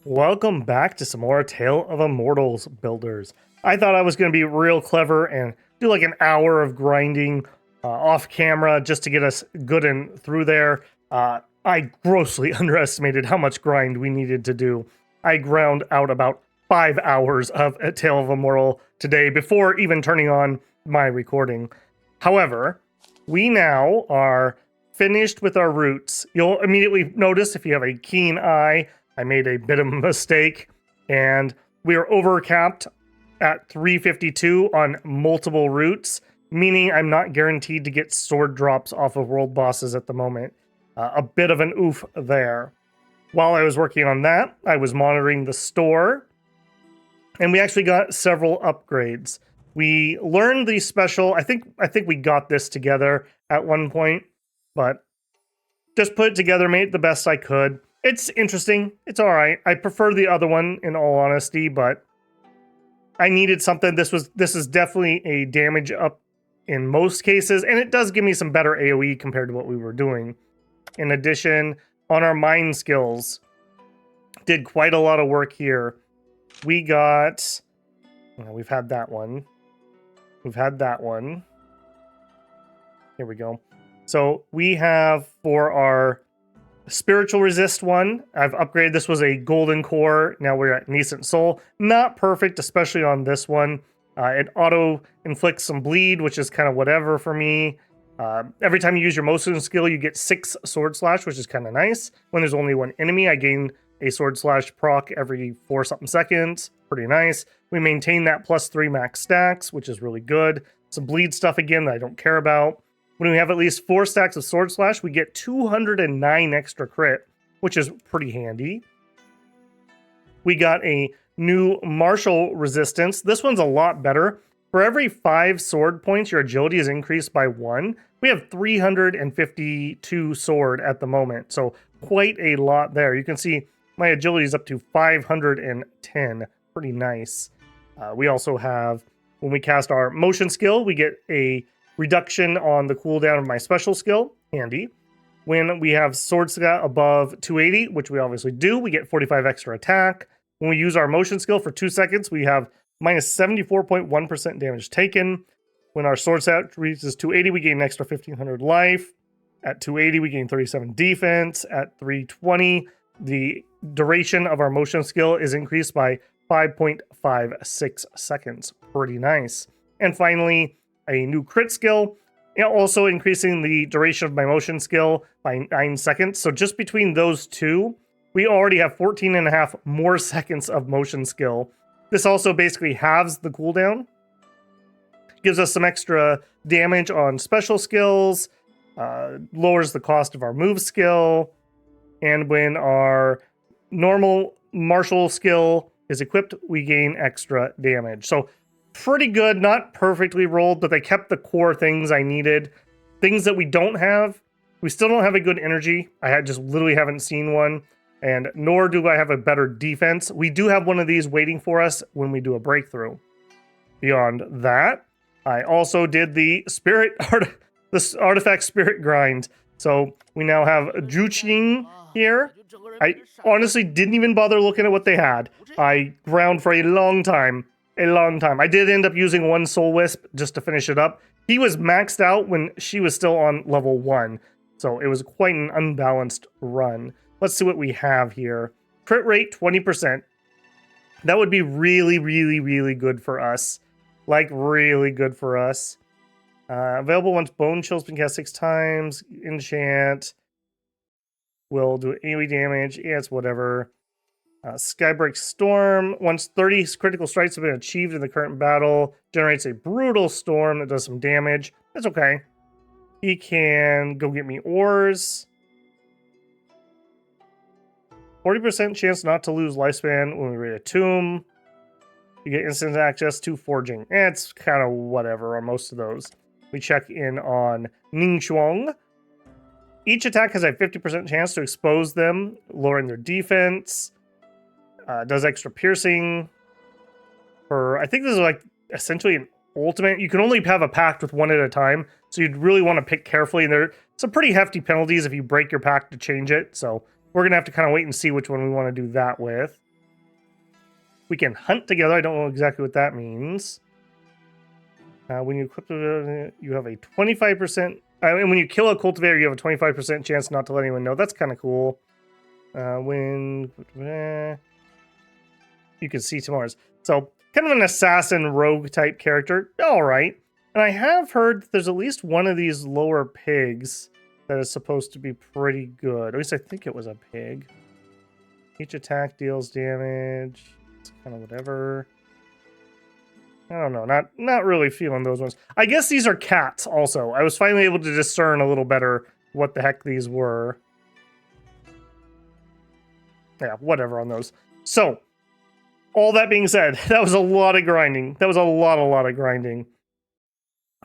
Welcome back to some more Tale of Immortals builders. I thought I was going to be real clever and do like an hour of grinding off camera just to get us good and through there. I grossly underestimated how much grind we needed to do. I ground out about 5 hours of a Tale of Immortal today before even turning on my recording. However, we now are finished with our roots. You'll immediately notice if you have a keen eye, I made a bit of a mistake, and we are overcapped at 352 on multiple routes, meaning I'm not guaranteed to get sword drops off of world bosses at the moment. A bit of an oof there. While I was working on that, I was monitoring the store, and we actually got several upgrades. We learned the special, I think we got this together at one point, but just put it together, made it the best I could. It's interesting. It's all right. I prefer the other one in all honesty, but I needed something. This is definitely a damage up in most cases, and it does give me some better AoE compared to what we were doing. In addition, on our mine skills, did quite a lot of work here. We got, we've had that one. We've had that one. Here we go. So we have for our spiritual resist one, I've upgraded. This was a golden core. Now we're at nascent soul. Not perfect, especially on this one. It auto inflicts some bleed, which is kind of whatever for me. Every time you use your motion skill, you get 6 sword slash, which is kind of nice. When there's only one enemy, I gain a sword slash proc every 4 something seconds. Pretty nice. We maintain that +3 max stacks, which is really good. Some bleed stuff again that I don't care about. When we have at least 4 stacks of sword slash, we get 209 extra crit, which is pretty handy. We got a new martial resistance. This one's a lot better. For every 5 sword points, your agility is increased by 1. We have 352 sword at the moment, so quite a lot there. You can see my agility is up to 510. Pretty nice. We also have, when we cast our motion skill, we get a reduction on the cooldown of my special skill. Handy. When we have sword stat above 280, which we obviously do, we get 45 extra attack. When we use our motion skill for 2 seconds, we have minus 74.1% damage taken. When our sword stat reaches 280, we gain an extra 1500 life. At 280, we gain 37 defense. At 320, the duration of our motion skill is increased by 5.56 seconds. Pretty nice. And finally, a new crit skill, also increasing the duration of my motion skill by 9 seconds. So just between those two, we already have 14 and a half more seconds of motion skill. This also basically halves the cooldown. Gives us some extra damage on special skills, lowers the cost of our move skill, and when our normal martial skill is equipped, we gain extra damage. So pretty good, not perfectly rolled, but they kept the core things I needed. Things that we don't have, we still don't have a good energy. I just literally haven't seen one, and nor do I have a better defense. We do have one of these waiting for us when we do a breakthrough. Beyond that, I also did the artifact spirit grind. So we now have Juqing here. I honestly didn't even bother looking at what they had. I ground for a long time. I did end up using 1 Soul Wisp just to finish it up. He was maxed out when she was still on level 1. So it was quite an unbalanced run. Let's see what we have here. Crit rate, 20%. That would be really, really, really good for us. Like, really good for us. Available once Bone Chill's been cast 6 times. Enchant. Will do AoE damage. Yeah, it's whatever. Skybreak Storm. Once 30 critical strikes have been achieved in the current battle, generates a brutal storm that does some damage. That's okay. He can go get me ores. 40% chance not to lose lifespan when we raid a tomb. You get instant access to forging. It's kind of whatever on most of those. We check in on Ningxuang. Each attack has a 50% chance to expose them, lowering their defense. Does extra piercing. I think this is like essentially an ultimate. You can only have a pact with one at a time, so you'd really want to pick carefully. And there some pretty hefty penalties if you break your pact to change it. So we're going to have to kind of wait and see which one we want to do that with. We can hunt together. I don't know exactly what that means. When you equip it, you have a 25%. And when you kill a cultivator, you have a 25% chance not to let anyone know. That's kind of cool. When you can see tomorrow's. So, kind of an assassin rogue type character. All right. And I have heard that there's at least one of these lower pigs that is supposed to be pretty good. At least I think it was a pig. Each attack deals damage. It's kind of whatever. I don't know. Not really feeling those ones. I guess these are cats also. I was finally able to discern a little better what the heck these were. Yeah, whatever on those. So, all that being said, that was a lot of grinding. That was a lot of grinding.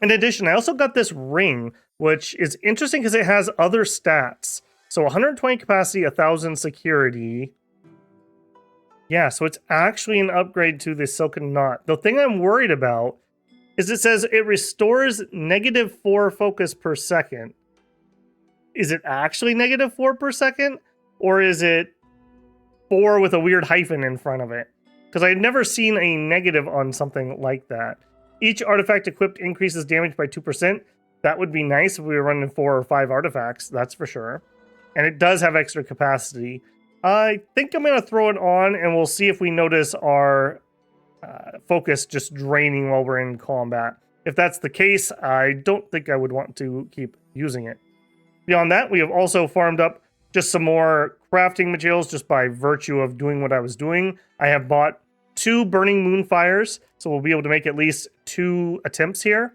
In addition, I also got this ring, which is interesting because it has other stats. So 120 capacity, 1,000 security. Yeah, so it's actually an upgrade to the Silken Knot. The thing I'm worried about is it says it restores -4 focus per second. Is it actually -4 per second? Or is it 4 with a weird hyphen in front of it? Because I've never seen a negative on something like that. Each artifact equipped increases damage by 2%. That would be nice if we were running 4 or 5 artifacts, that's for sure. And it does have extra capacity. I think I'm going to throw it on, and we'll see if we notice our focus just draining while we're in combat. If that's the case, I don't think I would want to keep using it. Beyond that, we have also farmed up just some more crafting materials just by virtue of doing what I was doing. I have bought 2 burning moonfires, so we'll be able to make at least 2 attempts here.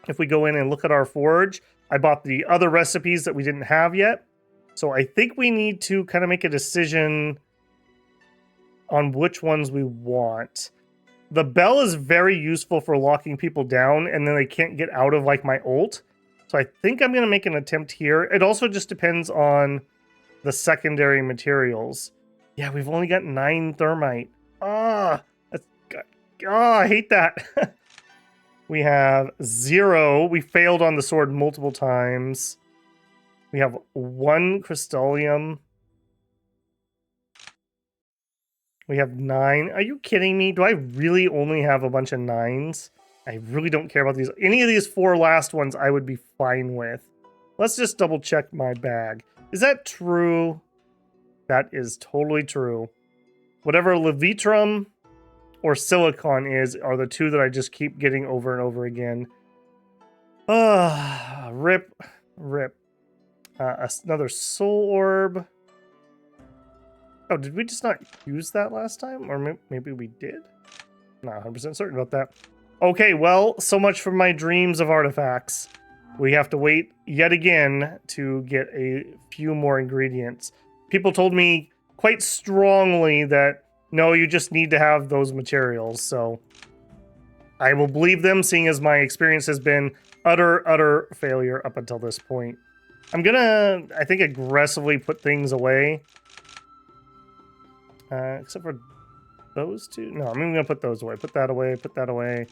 If we go in and look at our forge, I bought the other recipes that we didn't have yet. So I think we need to kind of make a decision on which ones we want. The bell is very useful for locking people down, and then they can't get out of like my ult. So I think I'm going to make an attempt here. It also just depends on the secondary materials. Yeah, we've only got 9 thermite. I hate that. We have 0. We failed on the sword multiple times. We have 1 crystallium. We have 9. Are you kidding me? Do I really only have a bunch of 9s? I really don't care about these. Any of these 4 last ones I would be fine with. Let's just double check my bag. Is that true? That is totally true. Whatever Levitrum or Silicon are the 2 that I just keep getting over and over again. Rip. Another soul orb. Oh, did we just not use that last time? Or maybe we did? Not 100% certain about that. Okay, well, so much for my dreams of artifacts. We have to wait yet again to get a few more ingredients. People told me quite strongly that, no, you just need to have those materials, so I will believe them, seeing as my experience has been utter failure up until this point. I'm gonna, I think, aggressively put things away. Except for those 2. No, I'm gonna put those away. Put that away, put that away.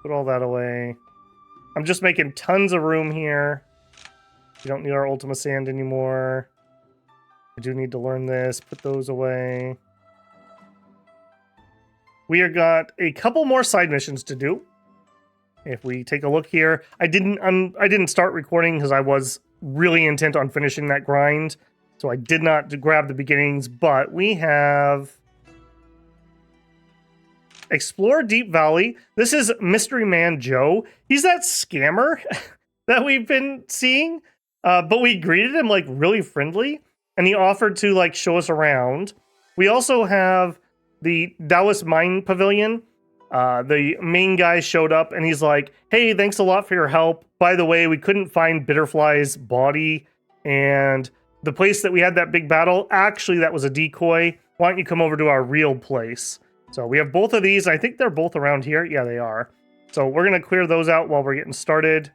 Put all that away. I'm just making tons of room here. We don't need our Ultima Sand anymore. I do need to learn this. Put those away. We have got a couple more side missions to do. If we take a look here, I didn't start recording because I was really intent on finishing that grind. So I did not grab the beginnings, but we have Explore Deep Valley. This is Mystery Man Joe. He's that scammer that we've been seeing, but we greeted him like really friendly, and he offered to like show us around. We also have the Taoist Mine Pavilion. The main guy showed up, and he's like, "Hey, thanks a lot for your help. By the way, we couldn't find Bitterfly's body, and the place that we had that big battle, actually, that was a decoy. Why don't you come over to our real place?" So we have both of these. I think they're both around here. Yeah, they are. So we're going to clear those out while we're getting started.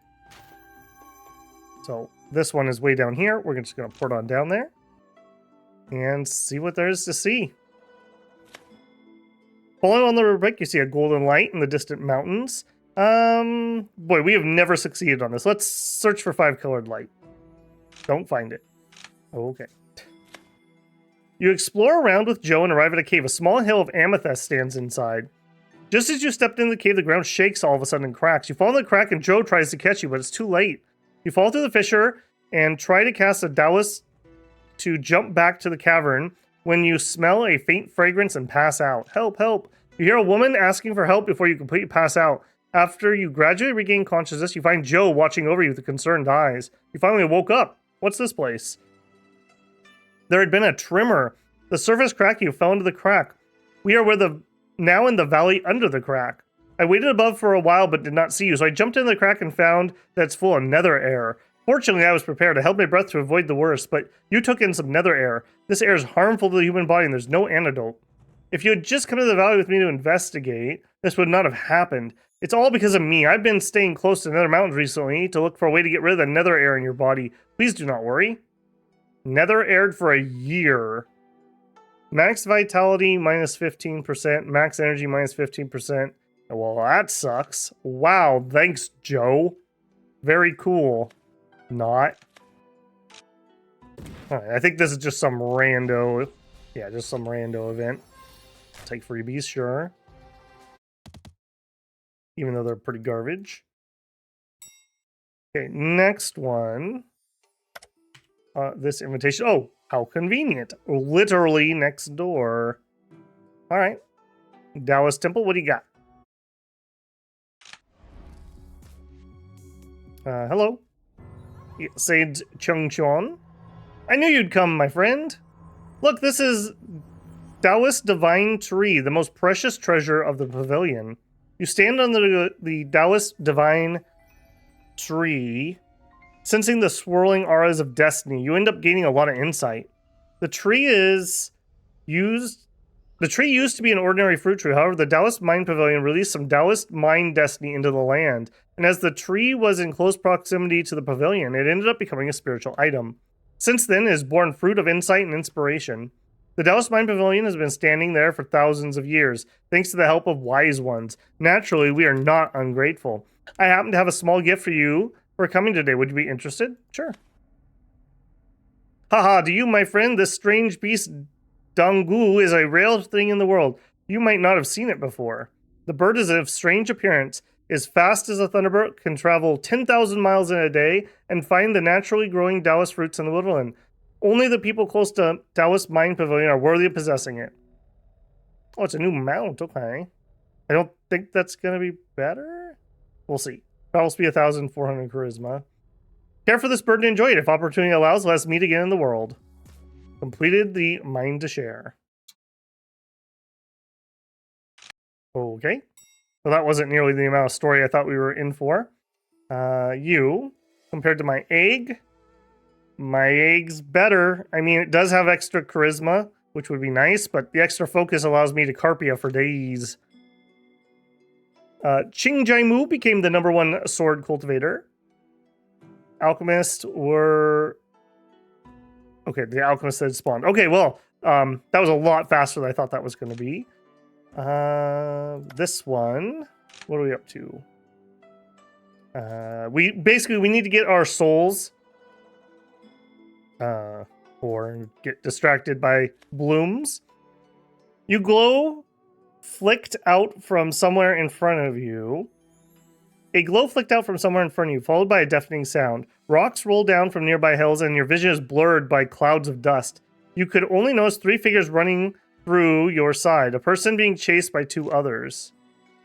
So this one is way down here. We're just going to port on down there and see what there is to see. Following on the rubric, you see a golden light in the distant mountains. Boy, we have never succeeded on this. Let's search for 5-colored light. Don't find it. Okay. You explore around with Joe and arrive at a cave. A small hill of amethyst stands inside. Just as you stepped into the cave, the ground shakes all of a sudden and cracks. You fall in the crack and Joe tries to catch you, but it's too late. You fall through the fissure and try to cast a Taoist to jump back to the cavern when you smell a faint fragrance and pass out. Help, help. You hear a woman asking for help before you completely pass out. After you gradually regain consciousness, you find Joe watching over you with concerned eyes. You finally woke up. What's this place? There had been a tremor. The surface cracked, you fell into the crack. We are now in the valley under the crack. I waited above for a while but did not see you, so I jumped into the crack and found that it's full of nether air. Fortunately, I was prepared. I held my breath to avoid the worst, but you took in some nether air. This air is harmful to the human body and there's no antidote. If you had just come to the valley with me to investigate, this would not have happened. It's all because of me. I've been staying close to nether mountains recently to look for a way to get rid of the nether air in your body. Please do not worry. Nether aired for a year. Max vitality minus 15%. Max energy minus 15%. Well, that sucks. Wow, thanks, Joe. Very cool. Not. Alright, I think this is just some rando... Yeah, just some rando event. Take freebies, sure. Even though they're pretty garbage. Okay, next one. This invitation. Oh, how convenient. Literally next door. Alright. Taoist Temple, what do you got? Hello. Sage Cheng. I knew you'd come, my friend. Look, this is Taoist Divine Tree, the most precious treasure of the pavilion. You stand under the Taoist Divine Tree, sensing the swirling auras of destiny. You end up gaining a lot of insight. The tree used to be an ordinary fruit tree. However, the Taoist Mind Pavilion released some Taoist mind destiny into the land. And as the tree was in close proximity to the pavilion, it ended up becoming a spiritual item. Since then, it has borne fruit of insight and inspiration. The Taoist Mind Pavilion has been standing there for thousands of years, thanks to the help of wise ones. Naturally, we are not ungrateful. I happen to have a small gift for you for coming today. Would you be interested? Sure. Haha, to you, my friend, this strange beast, Dangu, is a rare thing in the world. You might not have seen it before. The bird is of strange appearance, is fast as a thunderbird, can travel 10,000 miles in a day, and find the naturally growing Taoist fruits in the woodland. Only the people close to Taoist Mind Pavilion are worthy of possessing it. Oh, it's a new mount, okay. I don't think that's going to be better. We'll see. Battle speed 1,400 charisma. Care for this bird and enjoy it. If opportunity allows, let us meet again in the world. Completed the Mind to Share. Okay. Well, that wasn't nearly the amount of story I thought we were in for. You, compared to my egg's better. I mean, it does have extra charisma, which would be nice, but the extra focus allows me to Carpia for days. Ching Jaimu became the #1 sword cultivator. Alchemists were... Okay, the alchemist had spawned. Okay, well, that was a lot faster than I thought that was going to be. This one, what are we up to? We need to get our souls or get distracted by blooms. You glow flicked out from somewhere in front of you. A glow flicked out from somewhere in front of you, followed by a deafening sound. Rocks roll down from nearby hills, and your vision is blurred by clouds of dust. You could only notice 3 figures running through your side, a person being chased by 2 others.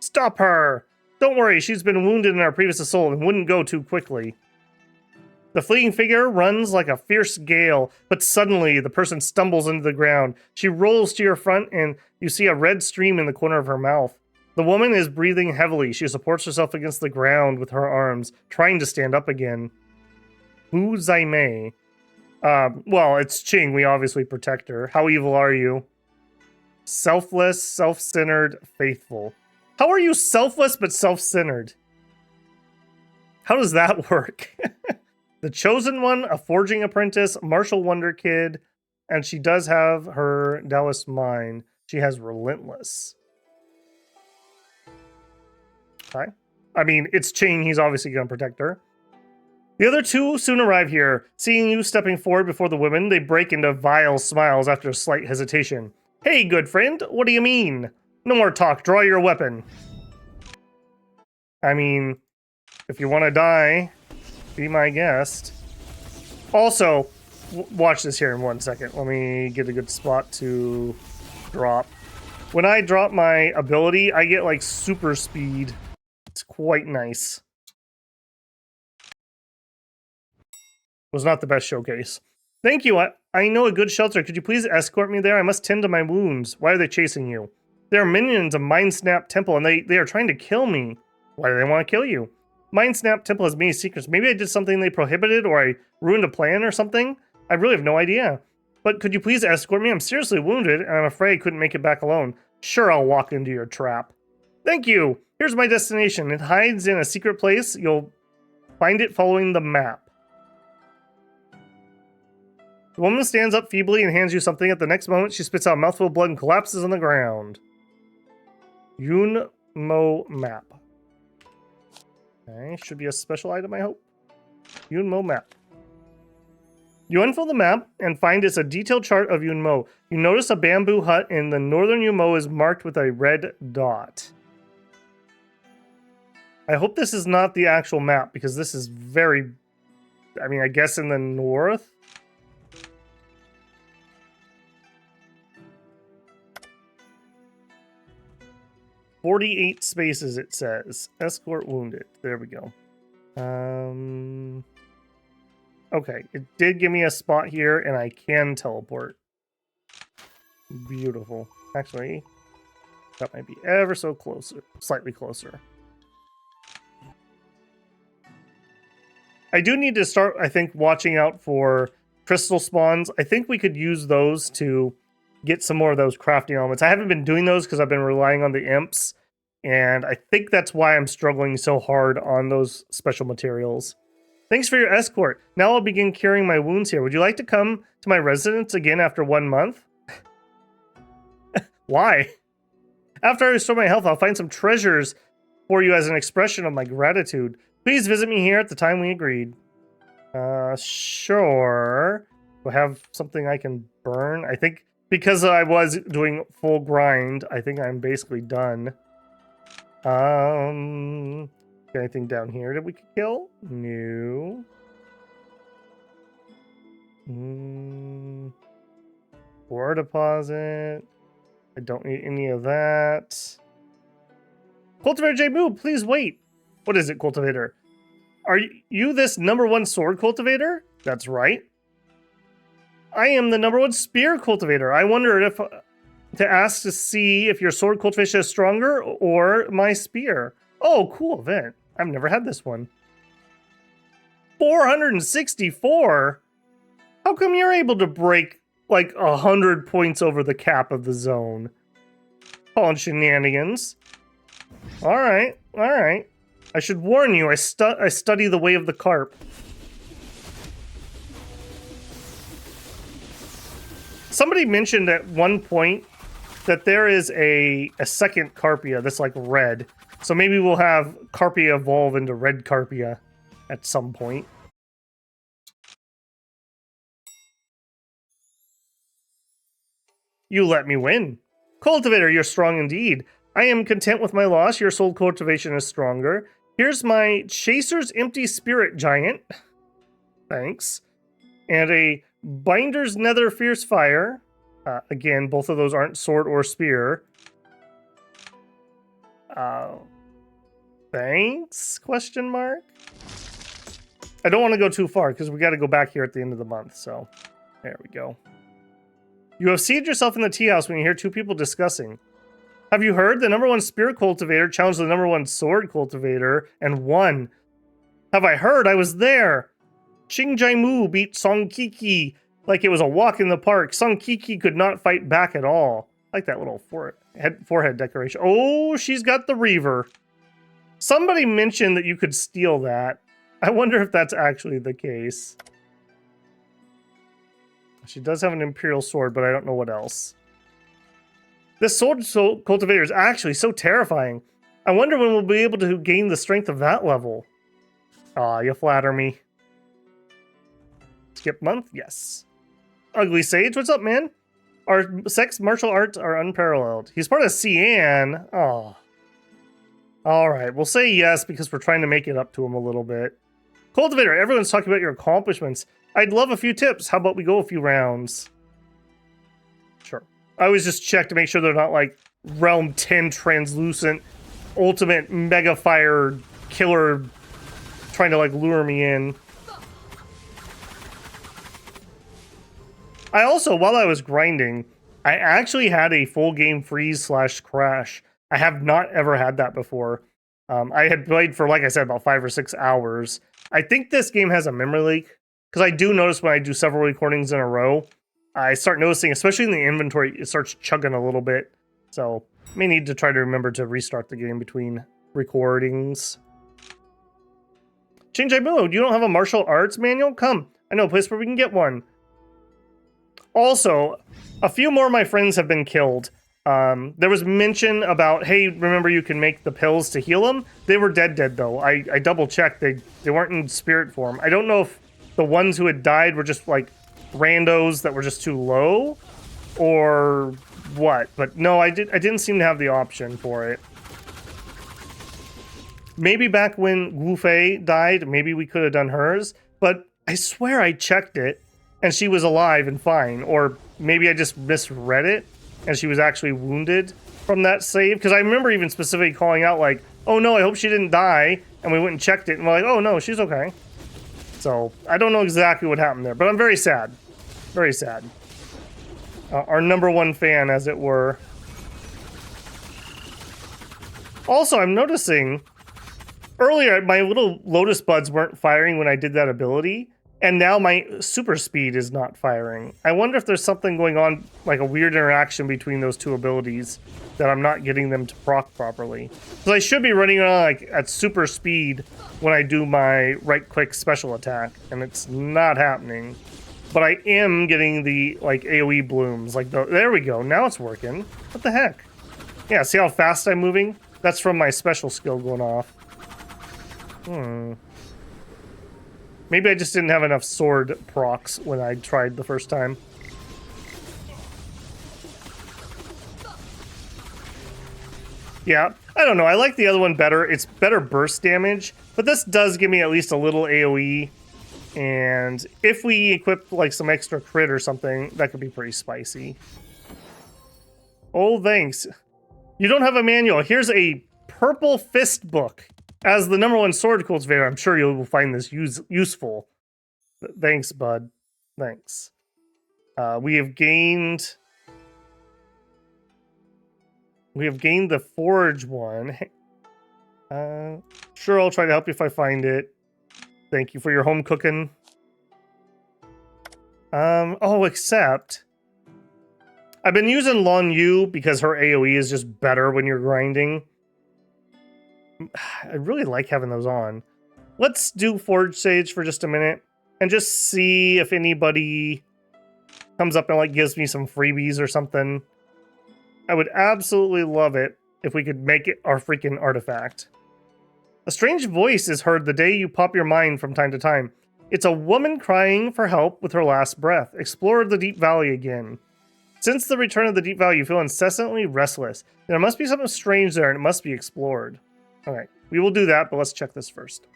Stop her! Don't worry, she's been wounded in our previous assault and wouldn't go too quickly. The fleeing figure runs like a fierce gale, but suddenly the person stumbles into the ground. She rolls to your front, and you see a red stream in the corner of her mouth. The woman is breathing heavily. She supports herself against the ground with her arms, trying to stand up again. Wu Zaimei. Well, it's Ching. We obviously protect her. How evil are you? Selfless, self-centered, faithful. How are you selfless but self-centered? How does that work? The Chosen One, a forging apprentice, martial wonder kid, and she does have her Taoist mind. She has relentless. Okay. I mean, it's Ching. He's obviously going to protect her. The other two soon arrive here. Seeing you stepping forward before the women, they break into vile smiles after a slight hesitation. Hey, good friend, what do you mean? No more talk, draw your weapon. I mean, if you want to die, be my guest. Also, watch this here in 1 second. Let me get a good spot to drop. When I drop my ability, I get like super speed. It's quite nice. Was not the best showcase. Thank you. I know a good shelter. Could you please escort me there? I must tend to my wounds. Why are they chasing you? There are minions of Mind Snap Temple, and they are trying to kill me. Why do they want to kill you? Mind Snap Temple has many secrets. Maybe I did something they prohibited, or I ruined a plan or something? I really have no idea. But could you please escort me? I'm seriously wounded, and I'm afraid I couldn't make it back alone. Sure, I'll walk into your trap. Thank you. Here's my destination. It hides in a secret place. You'll find it following the map. The woman stands up feebly and hands you something. At the next moment, she spits out a mouthful of blood and collapses on the ground. Yunmo map. Okay, should be a special item, I hope. Yunmo map. You unfold the map and find it's a detailed chart of Yunmo. You notice a bamboo hut in the northern Yunmo is marked with a red dot. I hope this is not the actual map, because this is very... I mean, I guess in the north? 48 spaces, it says. Escort wounded. There we go. Okay, it did give me a spot here, and I can teleport. Beautiful. Actually, that might be ever so closer. Slightly closer. I do need to start, I think, watching out for crystal spawns. I think we could use those to get some more of those crafting elements. I haven't been doing those because I've been relying on the imps, and I think that's why I'm struggling so hard on those special materials. Thanks for your escort. Now I'll begin curing my wounds here. Would you like to come to my residence again after 1 month? Why? After I restore my health, I'll find some treasures for you as an expression of my gratitude. Please visit me here at the time we agreed. Sure. Do I have something I can burn? I think because I was doing full grind, I think I'm basically done. Anything down here that we could kill? No. Ore deposit. I don't need any of that. Cultivator J. Moo, please wait. What is it, Cultivator? Are you this #1 sword cultivator? That's right. I am the #1 spear cultivator. I wondered if to ask to see if your sword cultivation is stronger or my spear. Oh, cool event. I've never had this one. 464? How come you're able to break like 100 points over the cap of the zone? Calling shenanigans. Alright, alright. I should warn you, I study the way of the carp. Somebody mentioned at one point that there is a second Carpia that's like red. So maybe we'll have Carpia evolve into red Carpia at some point. You let me win. Cultivator, you're strong indeed. I am content with my loss. Your soul cultivation is stronger. Here's my Chaser's Empty Spirit Giant. Thanks. And a Binder's Nether Fierce Fire. Again, both of those aren't sword or spear. Thanks? Question mark? I don't want to go too far because we got to go back here at the end of the month. So there we go. You have seated yourself in the tea house when you hear two people discussing. Have you heard? The #1 spear cultivator challenged the #1 sword cultivator and won. Have I heard? I was there. Cheng Mu beat Song Kiki like it was a walk in the park. Song Kiki could not fight back at all. I like that little forehead decoration. Oh, she's got the Reaver. Somebody mentioned that you could steal that. I wonder if that's actually the case. She does have an Imperial sword, but I don't know what else. This sword cultivator is actually so terrifying. I wonder when we'll be able to gain the strength of that level. Aw, you flatter me. Skip month? Yes. Ugly Sage, what's up, man? Our sex martial arts are unparalleled. He's part of Cian. Oh. Alright, we'll say yes because we're trying to make it up to him a little bit. Cultivator, everyone's talking about your accomplishments. I'd love a few tips. How about we go a few rounds? Sure. I always just check to make sure they're not like Realm 10 translucent, ultimate mega fire killer trying to like lure me in. I also, while I was grinding, I actually had a full game freeze / crash. I have not ever had that before. I had played for, like I said, about 5 or 6 hours. I think this game has a memory leak, because I do notice when I do several recordings in a row, I start noticing, especially in the inventory, it starts chugging a little bit. So, may need to try to remember to restart the game between recordings. Cheng, you don't have a martial arts manual? Come, I know a place where we can get one. Also, a few more of my friends have been killed. There was mention about, hey, remember you can make the pills to heal them? They were dead though. I double-checked. They weren't in spirit form. I don't know if the ones who had died were just, like, randos that were just too low, or what. But no, I didn't seem to have the option for it. Maybe back when Wu Fei died, maybe we could have done hers, but I swear I checked it, and she was alive and fine, or maybe I just misread it, and she was actually wounded from that save, because I remember even specifically calling out like, oh no, I hope she didn't die, and we went and checked it, and we're like, oh no, she's okay. So, I don't know exactly what happened there, but I'm very sad. Very sad. Our #1 fan, as it were. Also, I'm noticing, earlier my little lotus buds weren't firing when I did that ability, and now my super speed is not firing. I wonder if there's something going on, like a weird interaction between those two abilities, that I'm not getting them to proc properly. So I should be running around like at super speed when I do my right-click special attack, and it's not happening. But I am getting the like AoE blooms. Like there we go. Now it's working. What the heck? Yeah, see how fast I'm moving? That's from my special skill going off. Maybe I just didn't have enough sword procs when I tried the first time. Yeah, I don't know. I like the other one better. It's better burst damage, but this does give me at least a little AoE. And if we equip like some extra crit or something, that could be pretty spicy. Oh, thanks. You don't have a manual. Here's a purple fist book. As the #1 sword cultivator, I'm sure you will find this useful. Thanks, bud. Thanks. We have gained the forge one. Sure, I'll try to help you if I find it. Thank you for your home cooking. Oh, except I've been using Lon Yu because her AoE is just better when you're grinding. I really like having those on. Let's do Forge Sage for just a minute and just see if anybody comes up and like gives me some freebies or something. I would absolutely love it if we could make it our freaking artifact. A strange voice is heard the day you pop your mind from time to time. It's a woman crying for help with her last breath. Explore the Deep Valley again. Since the return of the Deep Valley, you feel incessantly restless. There must be something strange there and it must be explored. Okay, we will do that, but let's check this first.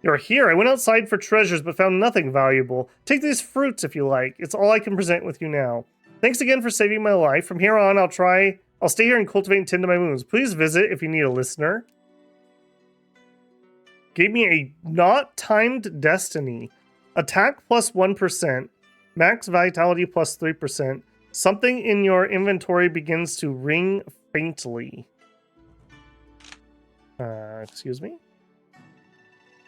You're here. I went outside for treasures, but found nothing valuable. Take these fruits if you like. It's all I can present with you now. Thanks again for saving my life. From here on, I'll stay here and cultivate and tend to my wounds. Please visit if you need a listener. Gave me a not timed destiny. Attack plus 1%. Max vitality plus 3%. Something in your inventory begins to ring faintly. Excuse me?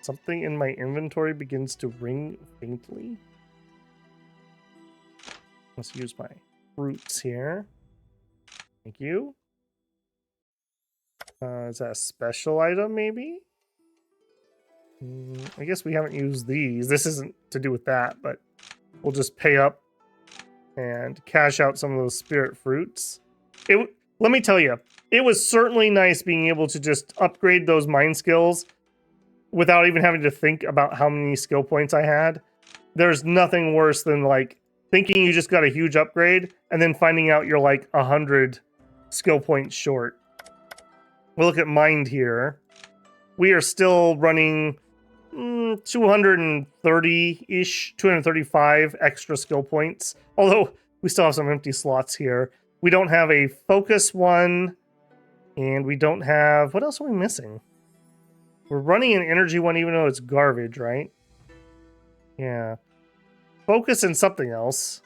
Something in my inventory begins to ring faintly. Let's use my fruits here. Thank you. Is that a special item, maybe? I guess we haven't used these. This isn't to do with that, but we'll just pay up and cash out some of those spirit fruits. Let me tell you, it was certainly nice being able to just upgrade those mind skills without even having to think about how many skill points I had. There's nothing worse than like thinking you just got a huge upgrade and then finding out you're like 100 skill points short. We'll look at mind here. We are still running 230-ish, 235 extra skill points. Although we still have some empty slots here. We don't have a focus one, and we don't have... What else are we missing? We're running an energy one even though it's garbage, right? Yeah. Focus and something else.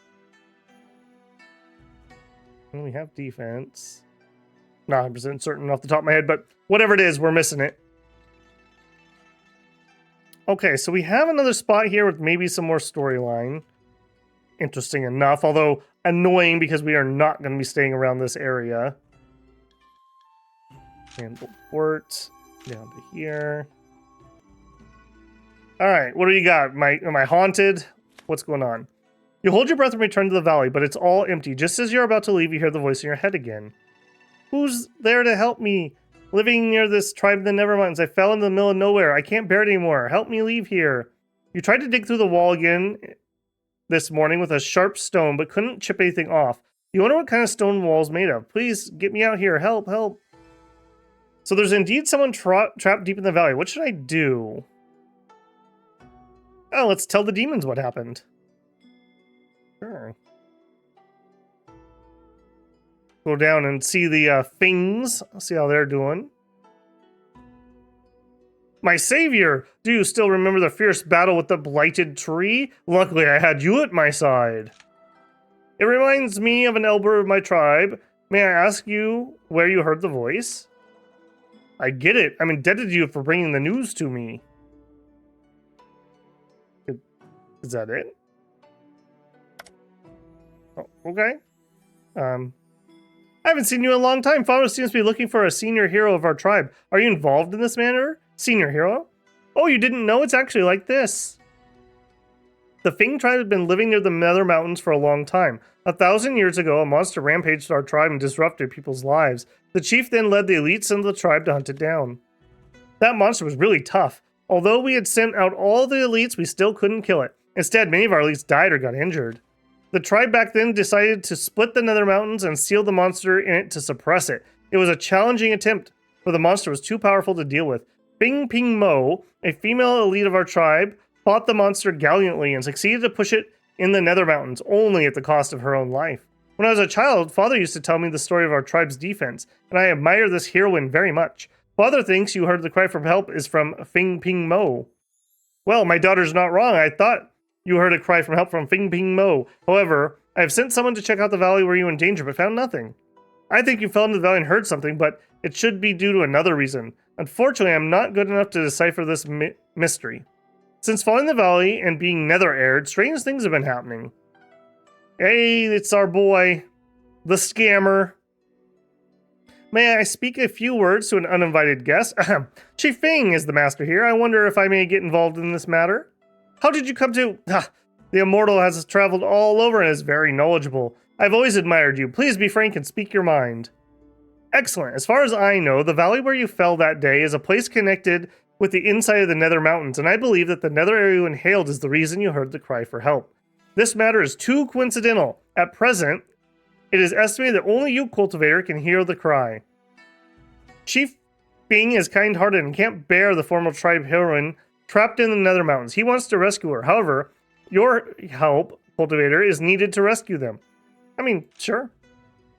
And we have defense. Not 100% certain off the top of my head, but whatever it is, we're missing it. Okay, so we have another spot here with maybe some more storyline. Interesting enough, although annoying because we are not going to be staying around this area. Handle port down to here. All right, what do you got? Am I haunted? What's going on? You hold your breath and return to the valley, but it's all empty. Just as you're about to leave, you hear the voice in your head again. Who's there to help me? Living near this tribe in the Nevermountains, I fell into the middle of nowhere. I can't bear it anymore. Help me leave here. You tried to dig through the wall again this morning with a sharp stone, but couldn't chip anything off. You wonder what kind of stone wall is made of. Please, get me out here. Help, help. So there's indeed someone trapped deep in the valley. What should I do? Oh, let's tell the demons what happened. Sure. Go down and see the things. See how they're doing. My savior! Do you still remember the fierce battle with the blighted tree? Luckily, I had you at my side. It reminds me of an elder of my tribe. May I ask you where you heard the voice? I get it. I'm indebted to you for bringing the news to me. Is that it? Oh, okay. I haven't seen you in a long time. Father seems to be looking for a senior hero of our tribe. Are you involved in this matter? Senior hero? Oh, you didn't know? It's actually like this. The Feng tribe has been living near the Nether Mountains for a long time. 1,000 years ago, a monster rampaged our tribe and disrupted people's lives. The chief then led the elites into the tribe to hunt it down. That monster was really tough. Although we had sent out all the elites, we still couldn't kill it. Instead, many of our elites died or got injured. The tribe back then decided to split the Nether Mountains and seal the monster in it to suppress it. It was a challenging attempt, for the monster was too powerful to deal with. Feng Pingmo, a female elite of our tribe, fought the monster gallantly and succeeded to push it in the Nether Mountains, only at the cost of her own life. When I was a child, Father used to tell me the story of our tribe's defense, and I admire this heroine very much. Father thinks you heard the cry for help is from Feng Pingmo. Well, my daughter's not wrong. I thought you heard a cry for help from Feng Pingmo. However, I have sent someone to check out the valley where you were in danger, but found nothing. I think you fell into the valley and heard something, but it should be due to another reason. Unfortunately, I'm not good enough to decipher this mystery. Since falling in the valley and being nether-aired, strange things have been happening. Hey, it's our boy, the scammer. May I speak a few words to an uninvited guest? Chief Feng is the master here. I wonder if I may get involved in this matter. How did you come to... The Immortal has traveled all over and is very knowledgeable. I've always admired you. Please be frank and speak your mind. Excellent. As far as I know, the valley where you fell that day is a place connected with the inside of the Nether Mountains, and I believe that the Nether area you inhaled is the reason you heard the cry for help. This matter is too coincidental. At present, it is estimated that only you, cultivator, can hear the cry. Chief Feng is kind-hearted and can't bear the former tribe heroine trapped in the Nether Mountains. He wants to rescue her. However, your help, cultivator, is needed to rescue them. I mean, sure.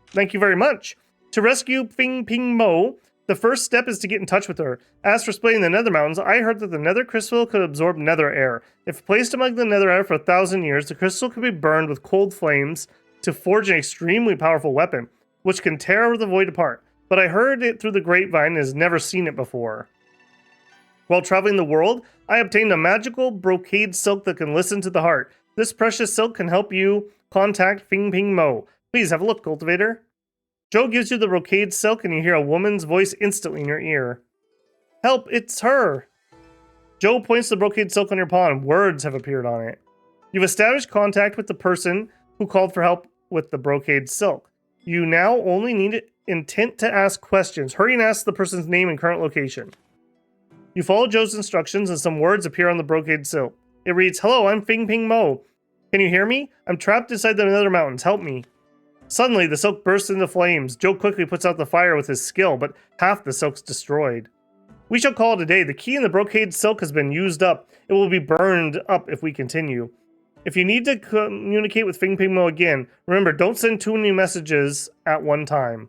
Thank you very much. To rescue Feng Pingmo, the first step is to get in touch with her. As for splitting the Nether Mountains, I heard that the Nether Crystal could absorb Nether air. If placed among the Nether air for 1,000 years, the crystal could be burned with cold flames to forge an extremely powerful weapon, which can tear the void apart. But I heard it through the grapevine and has never seen it before. While traveling the world, I obtained a magical brocade silk that can listen to the heart. This precious silk can help you contact Feng Pingmo. Please have a look, cultivator. Joe gives you the brocade silk and you hear a woman's voice instantly in your ear. Help, it's her! Joe points the brocade silk on your paw and words have appeared on it. You've established contact with the person who called for help with the brocade silk. You now only need intent to ask questions. Hurry and ask the person's name and current location. You follow Joe's instructions and some words appear on the brocade silk. It reads, "Hello, I'm Feng Pingmo. Can you hear me? I'm trapped inside the Nether Mountains. Help me." Suddenly, the silk bursts into flames. Joe quickly puts out the fire with his skill, but half the silk's destroyed. "We shall call it a day. The key in the brocade silk has been used up. It will be burned up if we continue. If you need to communicate with Feng Pingmo again, remember, don't send too many messages at one time.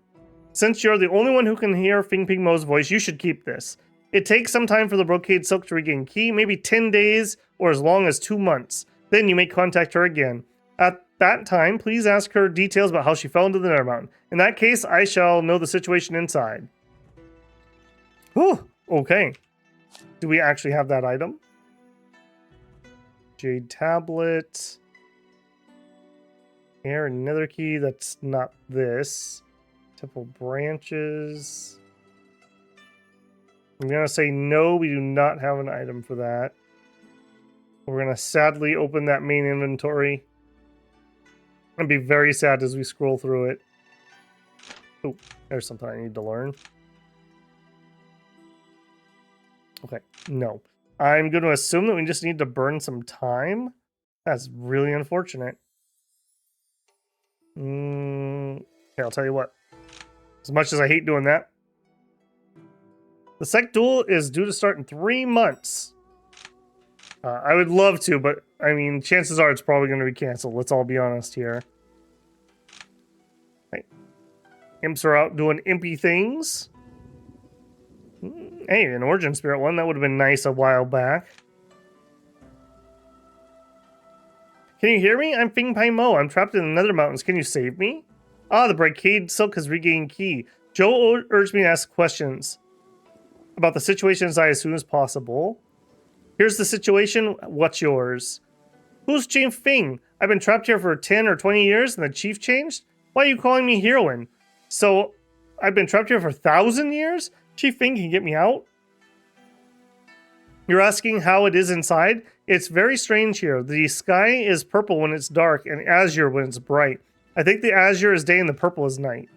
Since you're the only one who can hear Feng Pingmo's voice, you should keep this. It takes some time for the brocade silk to regain key, maybe 10 days or as long as 2 months. Then you may contact her again. At that time, please ask her details about how she fell into the Nether Mountain. In that case, I shall know the situation inside." Whew, okay. Do we actually have that item? Jade tablet. Air and nether key. That's not this. Temple branches. I'm going to say no, we do not have an item for that. We're going to sadly open that main inventory. And be very sad as we scroll through it. Oh, there's something I need to learn. Okay, no. I'm going to assume that we just need to burn some time. That's really unfortunate. Okay, I'll tell you what. As much as I hate doing that. The Sect Duel is due to start in 3 months. I would love to, but I mean, chances are it's probably going to be canceled. Let's all be honest here. Right. Imps are out doing impy things. Hey, an Origin Spirit one. That would have been nice a while back. "Can you hear me? I'm Feng Pingmo. I'm trapped in the Nether Mountains. Can you save me?" "Ah, the brocade silk has regained key. Joe urged me to ask questions about the situation inside as soon as possible. Here's the situation. What's yours?" "Who's Chief Feng? I've been trapped here for 10 or 20 years and the chief changed? Why are you calling me heroine? So, I've been trapped here for 1,000 years? Chief Feng can get me out?" "You're asking how it is inside? It's very strange here. The sky is purple when it's dark and azure when it's bright. I think the azure is day and the purple is night.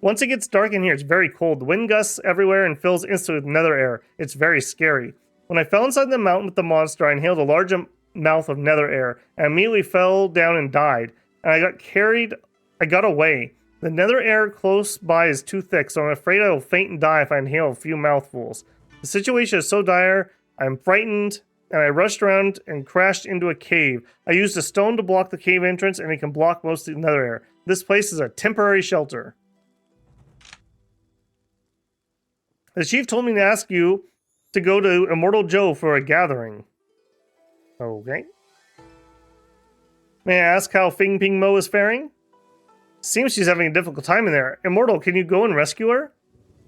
Once it gets dark in here, it's very cold. The wind gusts everywhere and fills instantly with nether air. It's very scary. When I fell inside the mountain with the monster, I inhaled a large mouth of nether air and immediately fell down and died. And I got away. The nether air close by is too thick, so I'm afraid I will faint and die if I inhale a few mouthfuls. The situation is so dire, I'm frightened, and I rushed around and crashed into a cave. I used a stone to block the cave entrance, and it can block most of the nether air. This place is a temporary shelter. The chief told me to ask you to go to Immortal Joe for a gathering." Okay. "May I ask how Feng Pingmo is faring?" "Seems she's having a difficult time in there. Immortal, can you go and rescue her?"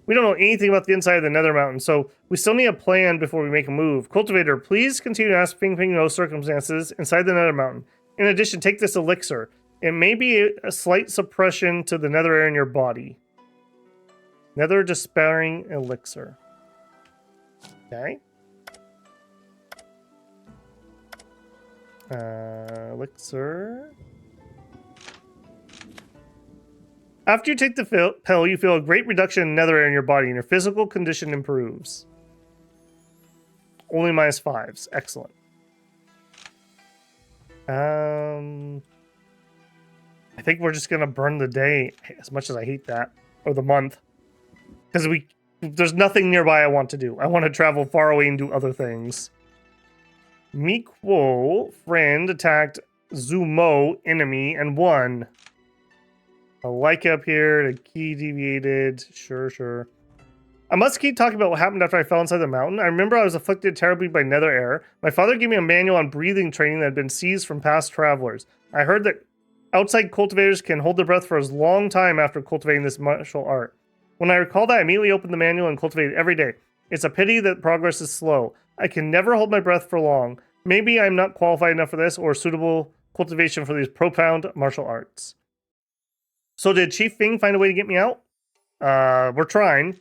"We don't know anything about the inside of the Nether Mountain, so we still need a plan before we make a move. Cultivator, please continue to ask Feng Pingmo circumstances inside the Nether Mountain. In addition, take this elixir. It may be a slight suppression to the nether air in your body." Nether Despairing Elixir. Okay. Elixir. After you take the pill, you feel a great reduction in nether air in your body and your physical condition improves. Only -5s. Excellent. I think we're just going to burn the day, as much as I hate that. Or the month. Because there's nothing nearby I want to do. I want to travel far away and do other things. Miquo, friend, attacked Zumo, enemy, and won. A like up here, the key deviated. Sure. I must keep talking about what happened after I fell inside the mountain. I remember I was afflicted terribly by nether air. My father gave me a manual on breathing training that had been seized from past travelers. I heard that outside cultivators can hold their breath for as long time after cultivating this martial art. When I recalled that, I immediately opened the manual and cultivated every day. It's a pity that progress is slow. I can never hold my breath for long. Maybe I'm not qualified enough for this or suitable cultivation for these profound martial arts. So did Chief Feng find a way to get me out? We're trying.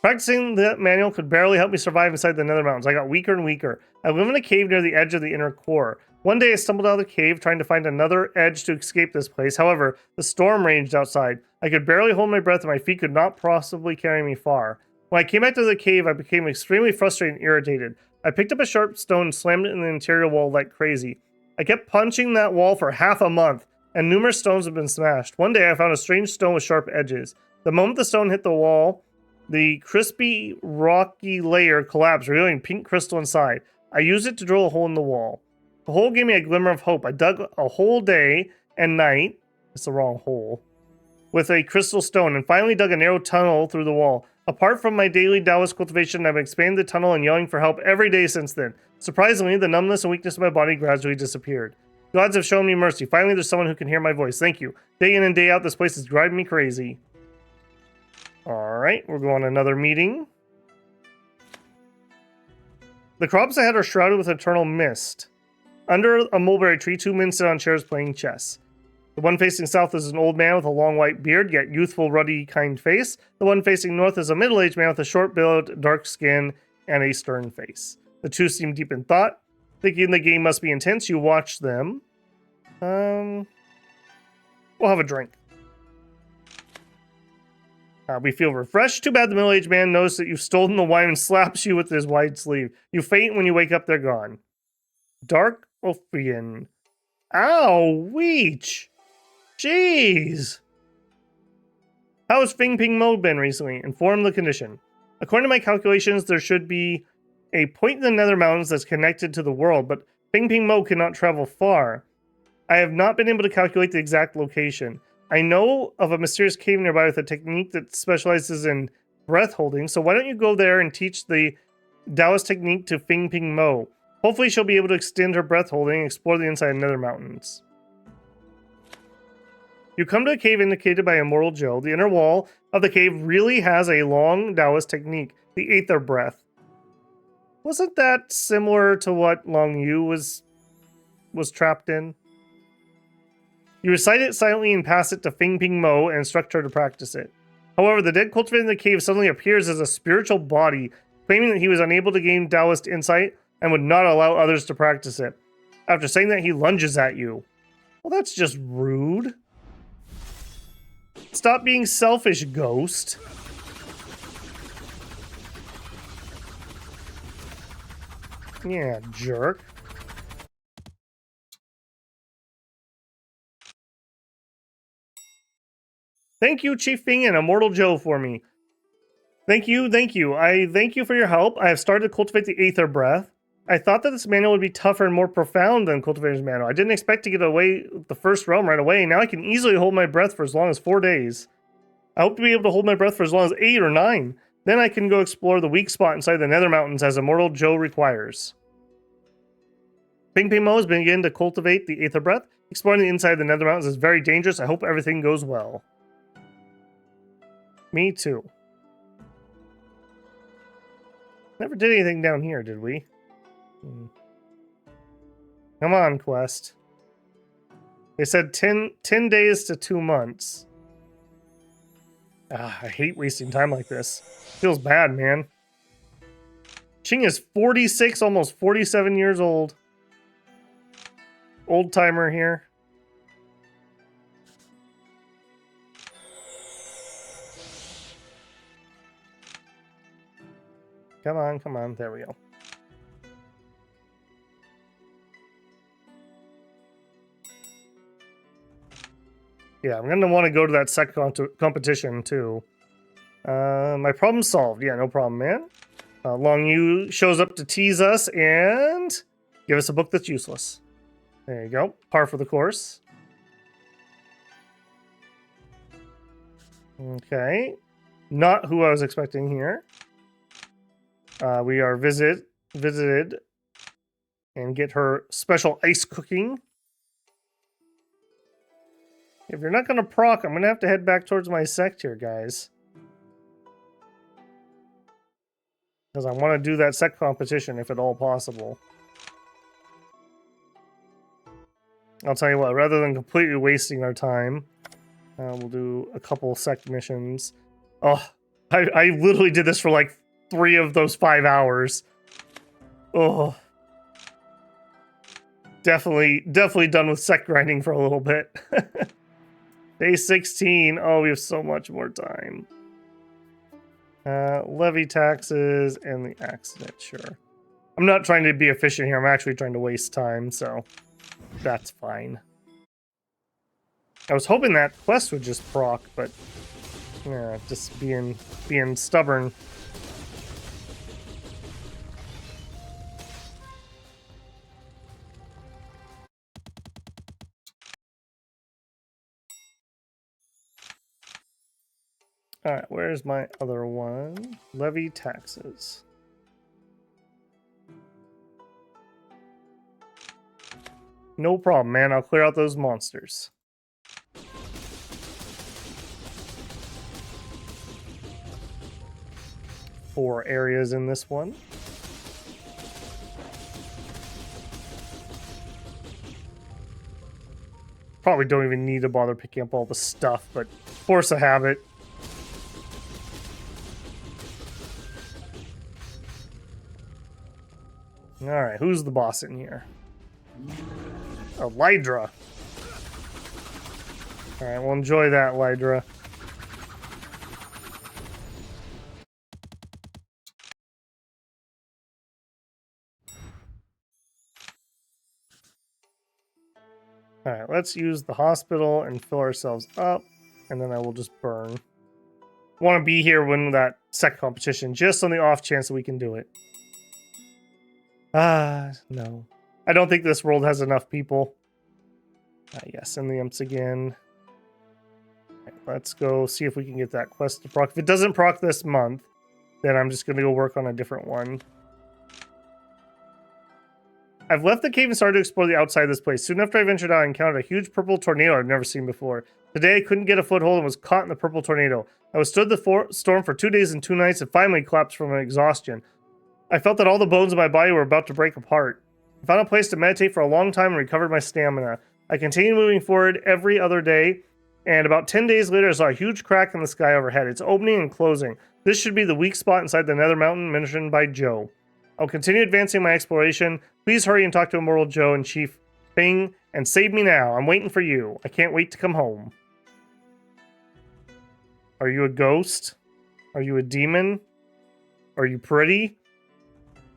Practicing the manual could barely help me survive inside the Nether Mountains. I got weaker and weaker. I live in a cave near the edge of the inner core. One day I stumbled out of the cave trying to find another edge to escape this place. However, the storm raged outside. I could barely hold my breath and my feet could not possibly carry me far. When I came back to the cave, I became extremely frustrated and irritated. I picked up a sharp stone and slammed it in the interior wall like crazy. I kept punching that wall for half a month, and numerous stones have been smashed. One day I found a strange stone with sharp edges. The moment the stone hit the wall, the crispy, rocky layer collapsed, revealing pink crystal inside. I used it to drill a hole in the wall. The hole gave me a glimmer of hope. I dug a whole day and night. It's the wrong hole. With a crystal stone, and finally dug a narrow tunnel through the wall. Apart from my daily Taoist cultivation, I've expanded the tunnel and yelling for help every day since then. Surprisingly, the numbness and weakness of my body gradually disappeared. Gods have shown me mercy. Finally, there's someone who can hear my voice. Thank you. Day in and day out, this place is driving me crazy. Alright, we're going to another meeting. The crops ahead are shrouded with eternal mist. Under a mulberry tree, two men sit on chairs playing chess. The one facing south is an old man with a long white beard, yet youthful, ruddy, kind face. The one facing north is a middle-aged man with a short build, dark skin, and a stern face. The two seem deep in thought. Thinking the game must be intense, you watch them. We'll have a drink. We feel refreshed. Too bad the middle-aged man knows that you've stolen the wine and slaps you with his wide sleeve. You faint when you wake up, they're gone. Dark Ophian. Ow, weech. Jeez. How has Feng Pingmo been recently? Inform the condition. According to my calculations, there should be a point in the Nether Mountains that's connected to the world, but Feng Pingmo cannot travel far. I have not been able to calculate the exact location. I know of a mysterious cave nearby with a technique that specializes in breath holding, so why don't you go there and teach the Taoist technique to Feng Pingmo? Hopefully she'll be able to extend her breath holding and explore the inside of Nether Mountains. You come to a cave indicated by Immortal Joe. The inner wall of the cave really has a long Taoist technique, the Aether Breath. Wasn't that similar to what Long Yu was trapped in? You recite it silently and pass it to Feng Pingmo and instruct her to practice it. However, the dead cultivator in the cave suddenly appears as a spiritual body, claiming that he was unable to gain Taoist insight and would not allow others to practice it. After saying that, he lunges at you. Well, that's just rude. Stop being selfish, ghost. Yeah, jerk. Thank you, Chief Fing and Immortal Joe, for me. Thank you, thank you. I thank you for your help. I have started to cultivate the Aether Breath. I thought that this manual would be tougher and more profound than Cultivator's Manual. I didn't expect to get away with the first realm right away. Now I can easily hold my breath for as long as 4 days. I hope to be able to hold my breath for as long as 8 or 9. Then I can go explore the weak spot inside the Nether Mountains as Immortal Joe requires. Feng Pingmo has begun to cultivate the Aether Breath. Exploring the inside of the Nether Mountains is very dangerous. I hope everything goes well. Me too. Never did anything down here, did we? Come on, quest. They said 10 days to 2 months. I hate wasting time like this. Feels bad, man. Cheng is 46, almost 47 years old. Old timer here. Come on, come on. There we go. Yeah, I'm going to want to go to that second competition, too. My problem solved. Yeah, no problem, man. Long Yu shows up to tease us and give us a book that's useless. There you go. Par for the course. Okay. Not who I was expecting here. We are visited and get her special ice cooking. If you're not going to proc, I'm going to have to head back towards my sect here, guys. Because I want to do that sect competition if at all possible. I'll tell you what, rather than completely wasting our time, we'll do a couple sect missions. Oh, I literally did this for like 3 of those 5 hours. Oh. Definitely done with sect grinding for a little bit. Day 16. Oh, we have so much more time. Levy taxes and the accident, sure. I'm not trying to be efficient here. I'm actually trying to waste time, so that's fine. I was hoping that quest would just proc, but yeah, just being stubborn. Alright, where's my other one? Levy taxes. No problem, man. I'll clear out those monsters. Four areas in this one. Probably don't even need to bother picking up all the stuff, but force of habit. Alright, who's the boss in here? Oh, Lydra. Alright, well enjoy that, Lydra. Alright, let's use the hospital and fill ourselves up, and then I will just burn. Want to be here when that second competition, just on the off chance that we can do it. No. I don't think this world has enough people. Yes, and the imps again. Right, let's go see if we can get that quest to proc. If it doesn't proc this month, then I'm just going to go work on a different one. I've left the cave and started to explore the outside of this place. Soon after I ventured out, I encountered a huge purple tornado I've never seen before. Today, I couldn't get a foothold and was caught in the purple tornado. I withstood the storm for 2 days and 2 nights and finally collapsed from exhaustion. I felt that all the bones in my body were about to break apart. I found a place to meditate for a long time and recovered my stamina. I continued moving forward every other day, and about 10 days later, I saw a huge crack in the sky overhead. It's opening and closing. This should be the weak spot inside the Nether Mountain mentioned by Joe. I'll continue advancing my exploration. Please hurry and talk to Immortal Joe and Chief Feng and save me now. I'm waiting for you. I can't wait to come home. Are you a ghost? Are you a demon? Are you pretty?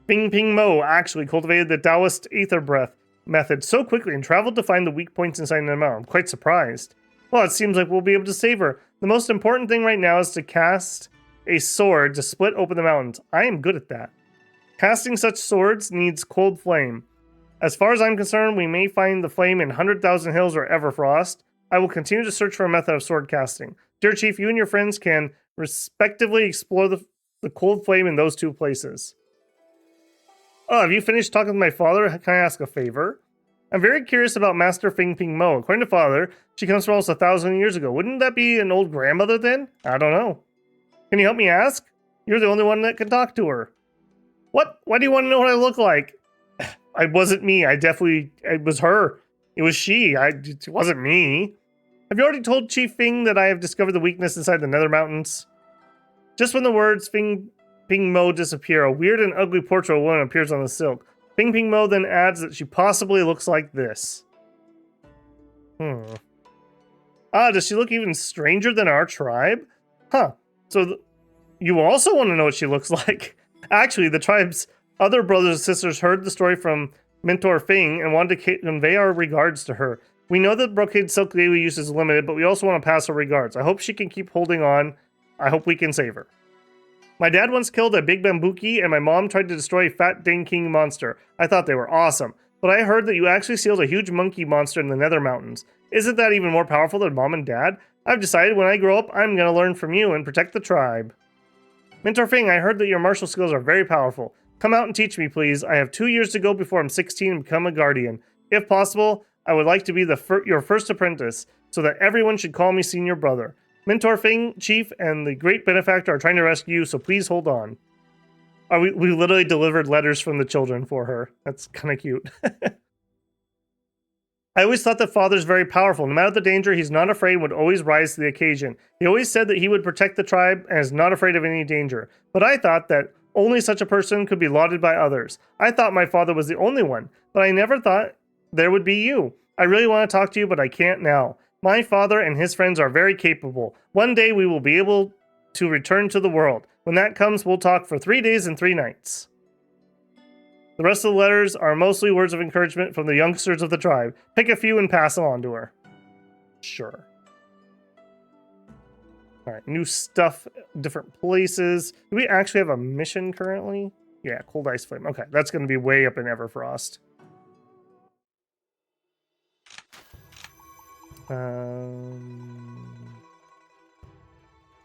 Feng Pingmo actually cultivated the Taoist Aether Breath method so quickly and traveled to find the weak points inside the mountain. I'm quite surprised. Well, it seems like we'll be able to save her. The most important thing right now is to cast a sword to split open the mountains. I am good at that. Casting such swords needs cold flame. As far as I'm concerned, we may find the flame in 100,000 Hills or Everfrost. I will continue to search for a method of sword casting. Dear Chief, you and your friends can respectively explore the cold flame in those 2 places. Oh, have you finished talking with my father? Can I ask a favor? I'm very curious about Master Feng Pingmo. According to father, she comes from almost 1,000 years ago. Wouldn't that be an old grandmother then? I don't know. Can you help me ask? You're the only one that can talk to her. What? Why do you want to know what I look like? It wasn't me. It was her. It was she. It wasn't me. Have you already told Chief Feng that I have discovered the weakness inside the Nether Mountains? Just when the words Feng Pingmo disappear, a weird and ugly portrait of a woman appears on the silk. Feng Pingmo then adds that she possibly looks like this. Does she look even stranger than our tribe? Huh. So you also want to know what she looks like. Actually, the tribe's other brothers and sisters heard the story from Mentor Feng and wanted to convey our regards to her. We know that brocade silk daily use is limited, but we also want to pass her regards. I hope she can keep holding on. I hope we can save her. My dad once killed a big bambuki, and my mom tried to destroy a fat Dane King monster. I thought they were awesome. But I heard that you actually sealed a huge monkey monster in the Nether Mountains. Isn't that even more powerful than Mom and Dad? I've decided when I grow up, I'm going to learn from you and protect the tribe. Mentor Feng, I heard that your martial skills are very powerful. Come out and teach me, please. I have 2 years to go before I'm 16 and become a guardian. If possible, I would like to be your first apprentice, so that everyone should call me senior brother. Mentor Feng, Chief, and the great benefactor are trying to rescue you, so please hold on. We literally delivered letters from the children for her. That's kind of cute. I always thought that Father's very powerful. No matter the danger, he's not afraid and would always rise to the occasion. He always said that he would protect the tribe and is not afraid of any danger. But I thought that only such a person could be lauded by others. I thought my father was the only one, but I never thought there would be you. I really want to talk to you, but I can't now. My father and his friends are very capable. One day we will be able to return to the world. When that comes, we'll talk for 3 days and 3 nights. The rest of the letters are mostly words of encouragement from the youngsters of the tribe. Pick a few and pass them on to her. Sure. All right, new stuff, different places. Do we actually have a mission currently? Yeah, Cold Ice Flame. Okay, that's going to be way up in Everfrost.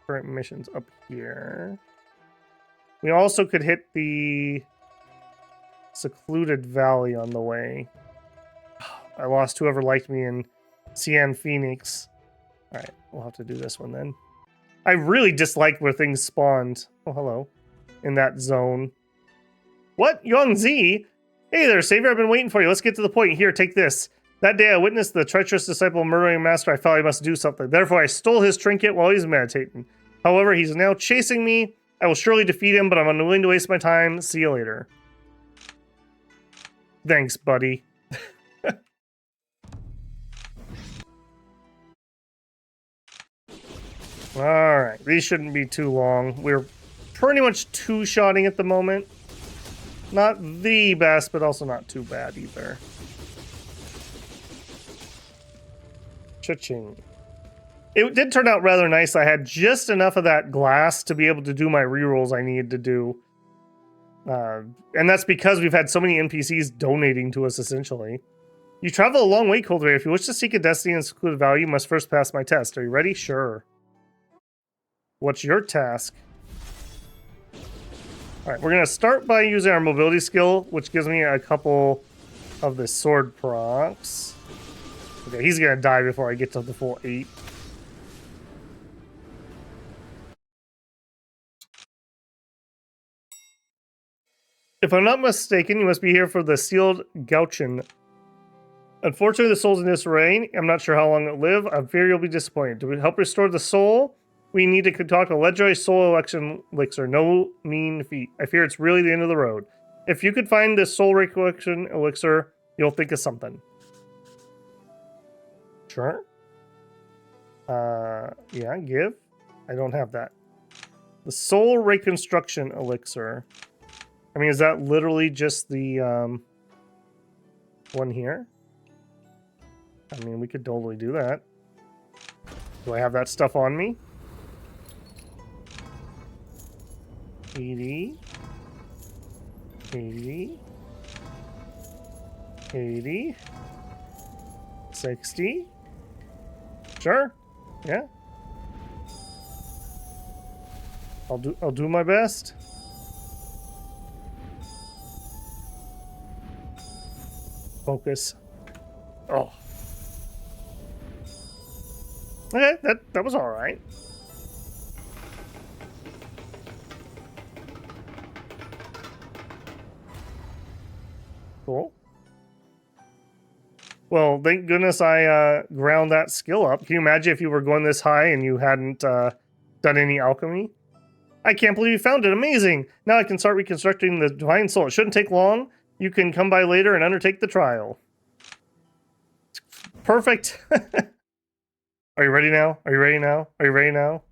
Current missions up here. We also could hit the secluded valley on the way. I lost whoever liked me in Cian Phoenix. All right, we'll have to do this one then. I really dislike where things spawned. Oh, hello. In that zone. What? Yong Zi? Hey there, Savior. I've been waiting for you. Let's get to the point. Here, take this. That day I witnessed the treacherous disciple murdering a master. I felt I must do something. Therefore, I stole his trinket while he was meditating. However, he's now chasing me. I will surely defeat him, but I'm unwilling to waste my time. See you later. Thanks, buddy. Alright, these shouldn't be too long. We're pretty much two-shotting at the moment. Not the best, but also not too bad either. Cheng. It did turn out rather nice. I had just enough of that glass to be able to do my rerolls I needed to do. And that's because we've had so many NPCs donating to us, essentially. You travel a long way, Cultivator. If you wish to seek a destiny and secluded value, you must first pass my test. Are you ready? Sure. What's your task? Alright, we're going to start by using our mobility skill, which gives me a couple of the sword procs. Okay, he's going to die before I get to the full 8. If I'm not mistaken, you must be here for the sealed Gauchin. Unfortunately, the soul's in disarray. I'm not sure how long it'll live. I fear you'll be disappointed. To help restore the soul, we need to concoct a legendary soul election elixir. No mean feat. I fear it's really the end of the road. If you could find this soul recollection elixir, you'll think of something. Sure. Yeah, give. I don't have that. The soul reconstruction elixir. I mean, is that literally just the one here? I mean, we could totally do that. Do I have that stuff on me? 80. 80. 80. 60. Sure. Yeah. I'll do my best. Focus. Oh. Okay, that was all right. Cool. Well, thank goodness I ground that skill up. Can you imagine if you were going this high and you hadn't done any alchemy? I can't believe you found it. Amazing. Now I can start reconstructing the divine soul. It shouldn't take long. You can come by later and undertake the trial. Perfect. Are you ready now? Are you ready now? Are you ready now?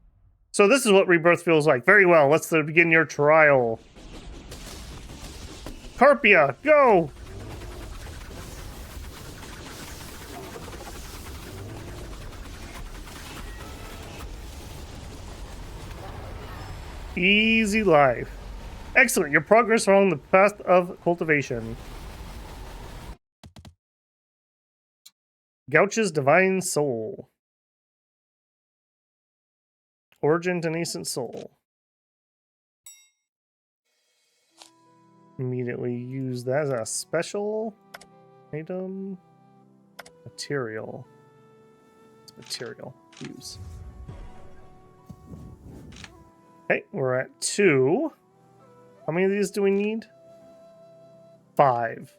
So this is what rebirth feels like. Very well. Let's begin your trial. Carpia, go! Easy life. Excellent. Your progress along the path of cultivation. Gouch's Divine Soul. Origin to Nascent Soul. Immediately use that as a special item. Material. It's material. Use. Okay, we're at 2. How many of these do we need? 5.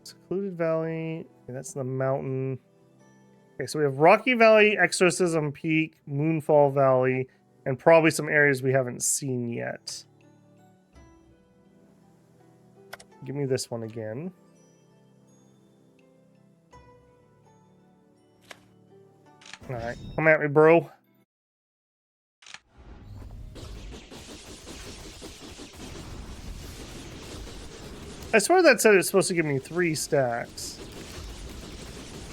Secluded Valley. Okay, that's the mountain. Okay, so we have Rocky Valley, Exorcism Peak, Moonfall Valley, and probably some areas we haven't seen yet. Give me this one again. Alright, come at me, bro. I swear that said it's supposed to give me 3 stacks.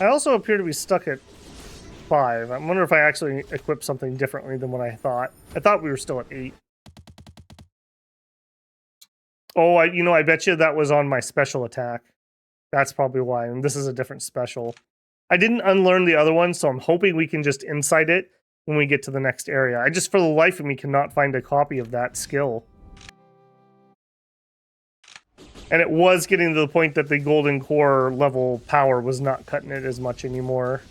I also appear to be stuck at 5. I wonder if I actually equipped something differently than what I thought. I thought we were still at 8. Oh, I bet you that was on my special attack. That's probably why, and this is a different special. I didn't unlearn the other one, so I'm hoping we can just insight it when we get to the next area. I just, for the life of me, cannot find a copy of that skill. And it was getting to the point that the golden core level power was not cutting it as much anymore.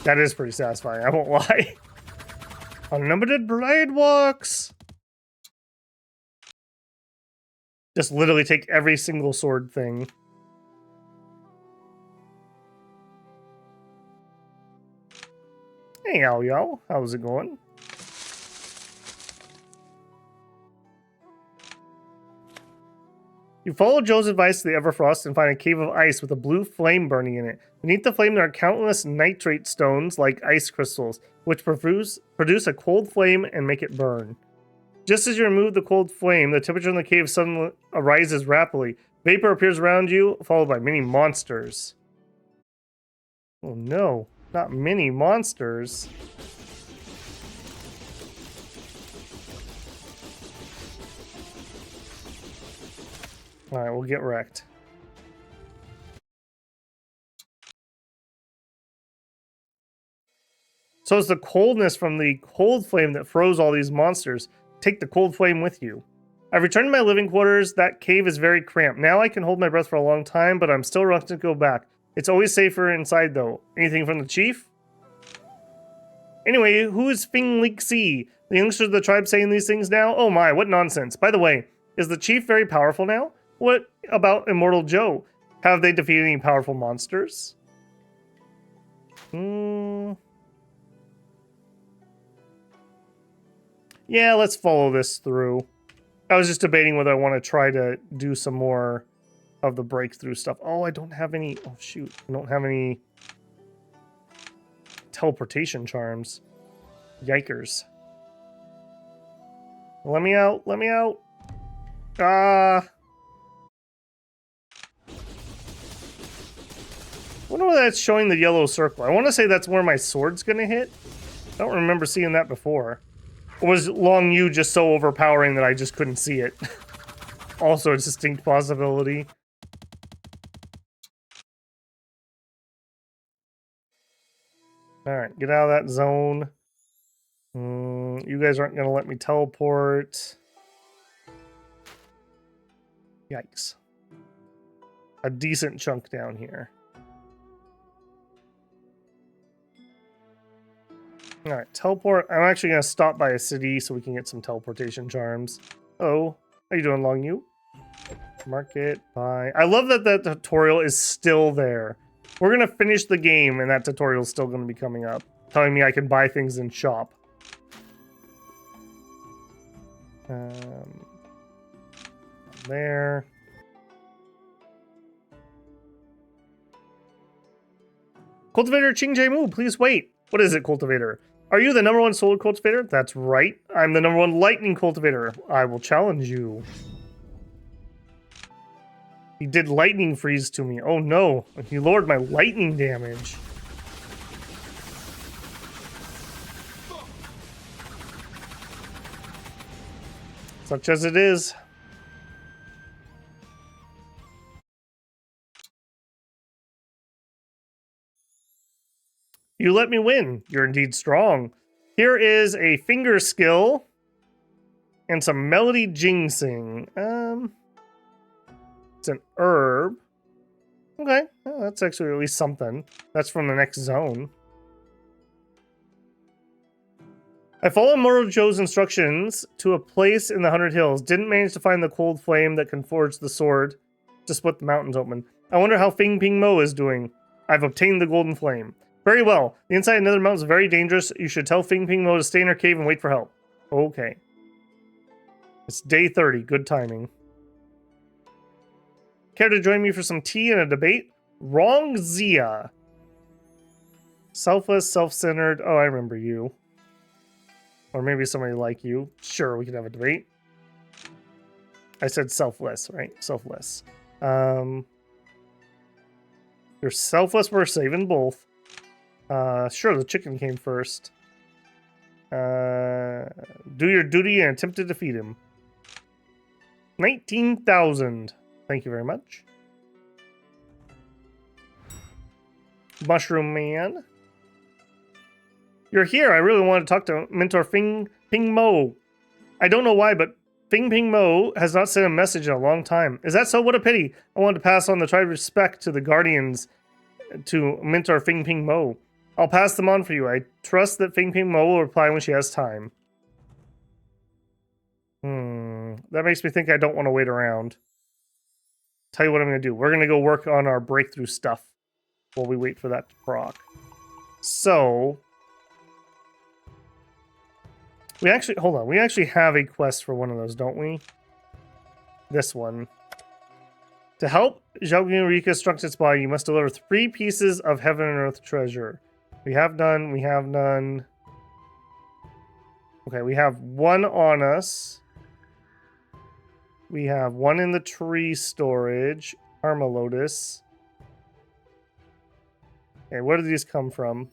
That is pretty satisfying, I won't lie. Unlimited blade walks! Just literally take every single sword thing. Hey, Yo, how's it going? You follow Joe's advice to the Everfrost and find a cave of ice with a blue flame burning in it. Beneath the flame, there are countless nitrate stones like ice crystals, which produce a cold flame and make it burn. Just as you remove the cold flame, the temperature in the cave suddenly rises rapidly. Vapor appears around you, followed by many monsters. Oh no, not many monsters. Alright, we'll get wrecked. So it's the coldness from the cold flame that froze all these monsters. Take the cold flame with you. I've returned to my living quarters. That cave is very cramped. Now I can hold my breath for a long time, but I'm still reluctant to go back. It's always safer inside, though. Anything from the chief? Anyway, who is Feng Pingmo? The youngsters of the tribe saying these things now? Oh my, what nonsense. By the way, is the chief very powerful now? What about Immortal Joe? Have they defeated any powerful monsters? Yeah, let's follow this through. I was just debating whether I want to try to do some more of the breakthrough stuff. Oh, I don't have any... Oh, shoot. I don't have any teleportation charms. Yikers. Let me out. Let me out. Ah. I wonder why that's showing the yellow circle. I want to say that's where my sword's going to hit. I don't remember seeing that before. Or was Long Yu just so overpowering that I just couldn't see it? Also a distinct possibility. Alright, get out of that zone. You guys aren't going to let me teleport. Yikes. A decent chunk down here. Alright, teleport. I'm actually going to stop by a city so we can get some teleportation charms. Oh, how you doing, Long Yu? Market, buy. I love that that tutorial is still there. We're going to finish the game and that tutorial is still going to be coming up. Telling me I can buy things in shop. There. Cultivator Cheng, please wait. What is it, Cultivator? Are you the #1 solar cultivator? That's right. I'm the #1 lightning cultivator. I will challenge you. He did lightning freeze to me. Oh no. He lowered my lightning damage. Such as it is. You let me win. You're indeed strong. Here is a finger skill and some melody ginseng. It's an herb. Okay, well, that's actually at least something. That's from the next zone. I followed Immortal Joe's instructions to a place in the 100 Hills. Didn't manage to find the cold flame that can forge the sword to split the mountains open. I wonder how Feng Pingmo is doing. I've obtained the golden flame. Very well. The inside of Nether Mountain is very dangerous. You should tell Feng Pingmo to stay in her cave and wait for help. Okay. It's day 30. Good timing. Care to join me for some tea and a debate? Wrong Zia. Selfless, self-centered. Oh, I remember you. Or maybe somebody like you. Sure, we can have a debate. I said selfless, right? Selfless. You're selfless, we're saving both. Sure, the chicken came first. Do your duty and attempt to defeat him. 19,000. Thank you very much. Mushroom Man. You're here. I really want to talk to Mentor Feng Pingmo. I don't know why, but Feng Pingmo has not sent a message in a long time. Is that so? What a pity. I wanted to pass on the tried respect to the Guardians to Mentor Feng Pingmo. I'll pass them on for you. I trust that Feng Pingmo will reply when she has time. That makes me think I don't want to wait around. Tell you what I'm going to do. We're going to go work on our breakthrough stuff while we wait for that to proc. So, we actually, hold on. We actually have a quest for one of those, don't we? This one. To help Xiaoyu reconstruct its body, you must deliver 3 pieces of heaven and earth treasure. We have none. We have none. Okay, we have 1 on us. We have 1 in the tree storage. Karma Lotus. Okay, where do these come from?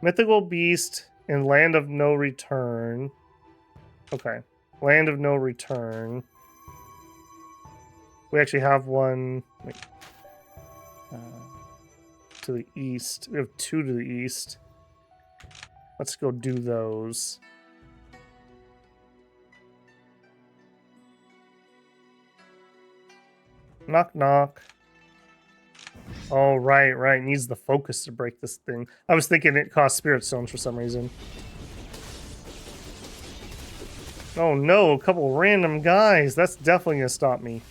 Mythical Beast in Land of No Return. Okay, Land of No Return. We actually have 1. Wait. To the east. We have 2 to the east. Let's go do those. Knock, knock. Oh, right. Needs the focus to break this thing. I was thinking it cost spirit stones for some reason. Oh no, a couple random guys. That's definitely gonna stop me.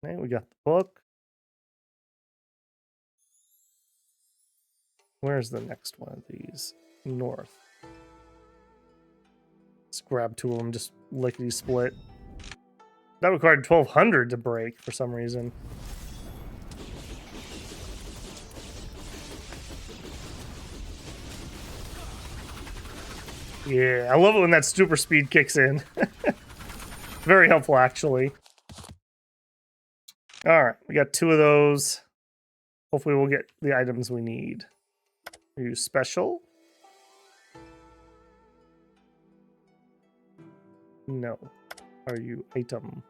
Okay, we got the book. Where's the next one of these? North. Let's grab 2 of them, just lickety split. That required 1,200 to break for some reason. Yeah, I love it when that super speed kicks in. Very helpful, actually. Alright, we got 2 of those. Hopefully we'll get the items we need. Are you special? No. Are you item?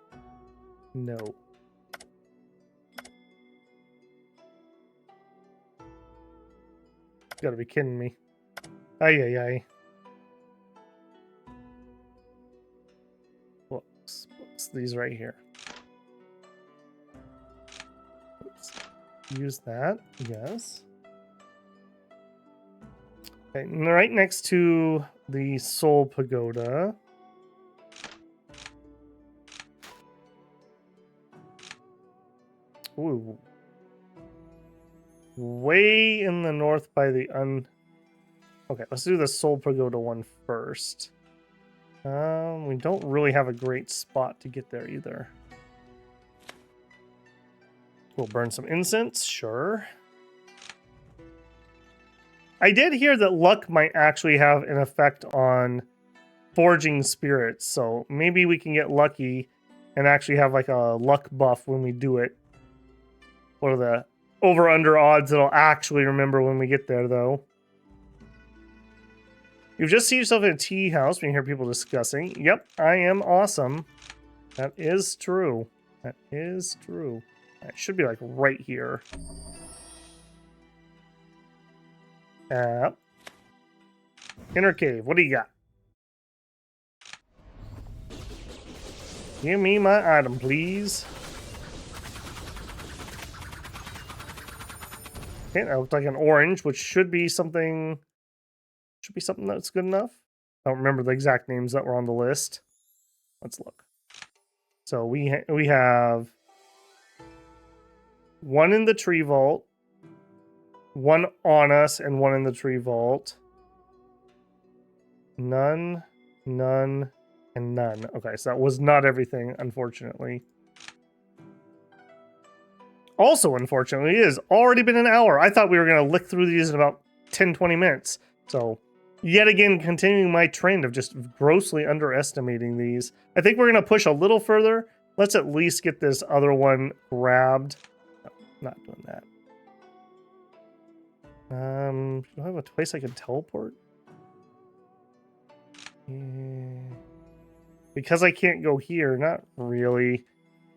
No. You gotta be kidding me. Ay. Books. These right here. Oops. Use that. Yes. Okay, right next to the Soul Pagoda. Ooh. Way in the north by the Okay, let's do the Soul Pagoda one first. We don't really have a great spot to get there either. We'll burn some incense, sure. I did hear that luck might actually have an effect on forging spirits, so maybe we can get lucky and actually have like a luck buff when we do it. What are the over-under odds that I'll actually remember when we get there, though? You've just seen yourself in a tea house when you hear people discussing. Yep, I am awesome. That is true. That is true. It should be like right here. Inner cave. What do you got? Give me my item, please. Okay, that looked like an orange, which should be something. Should be something that's good enough. I don't remember the exact names that were on the list. Let's look. So we have 1 in the tree vault, 1 on us, and 1 in the tree vault. None, none, and none. Okay, so that was not everything, unfortunately. Also, unfortunately, it has already been an hour. I thought we were going to lick through these in about 10-20 minutes. So yet again, continuing my trend of just grossly underestimating these. I think we're going to push a little further. Let's at least get this other one grabbed. No, not doing that. Do I have a place I can teleport? Yeah. Because I can't go here, not really.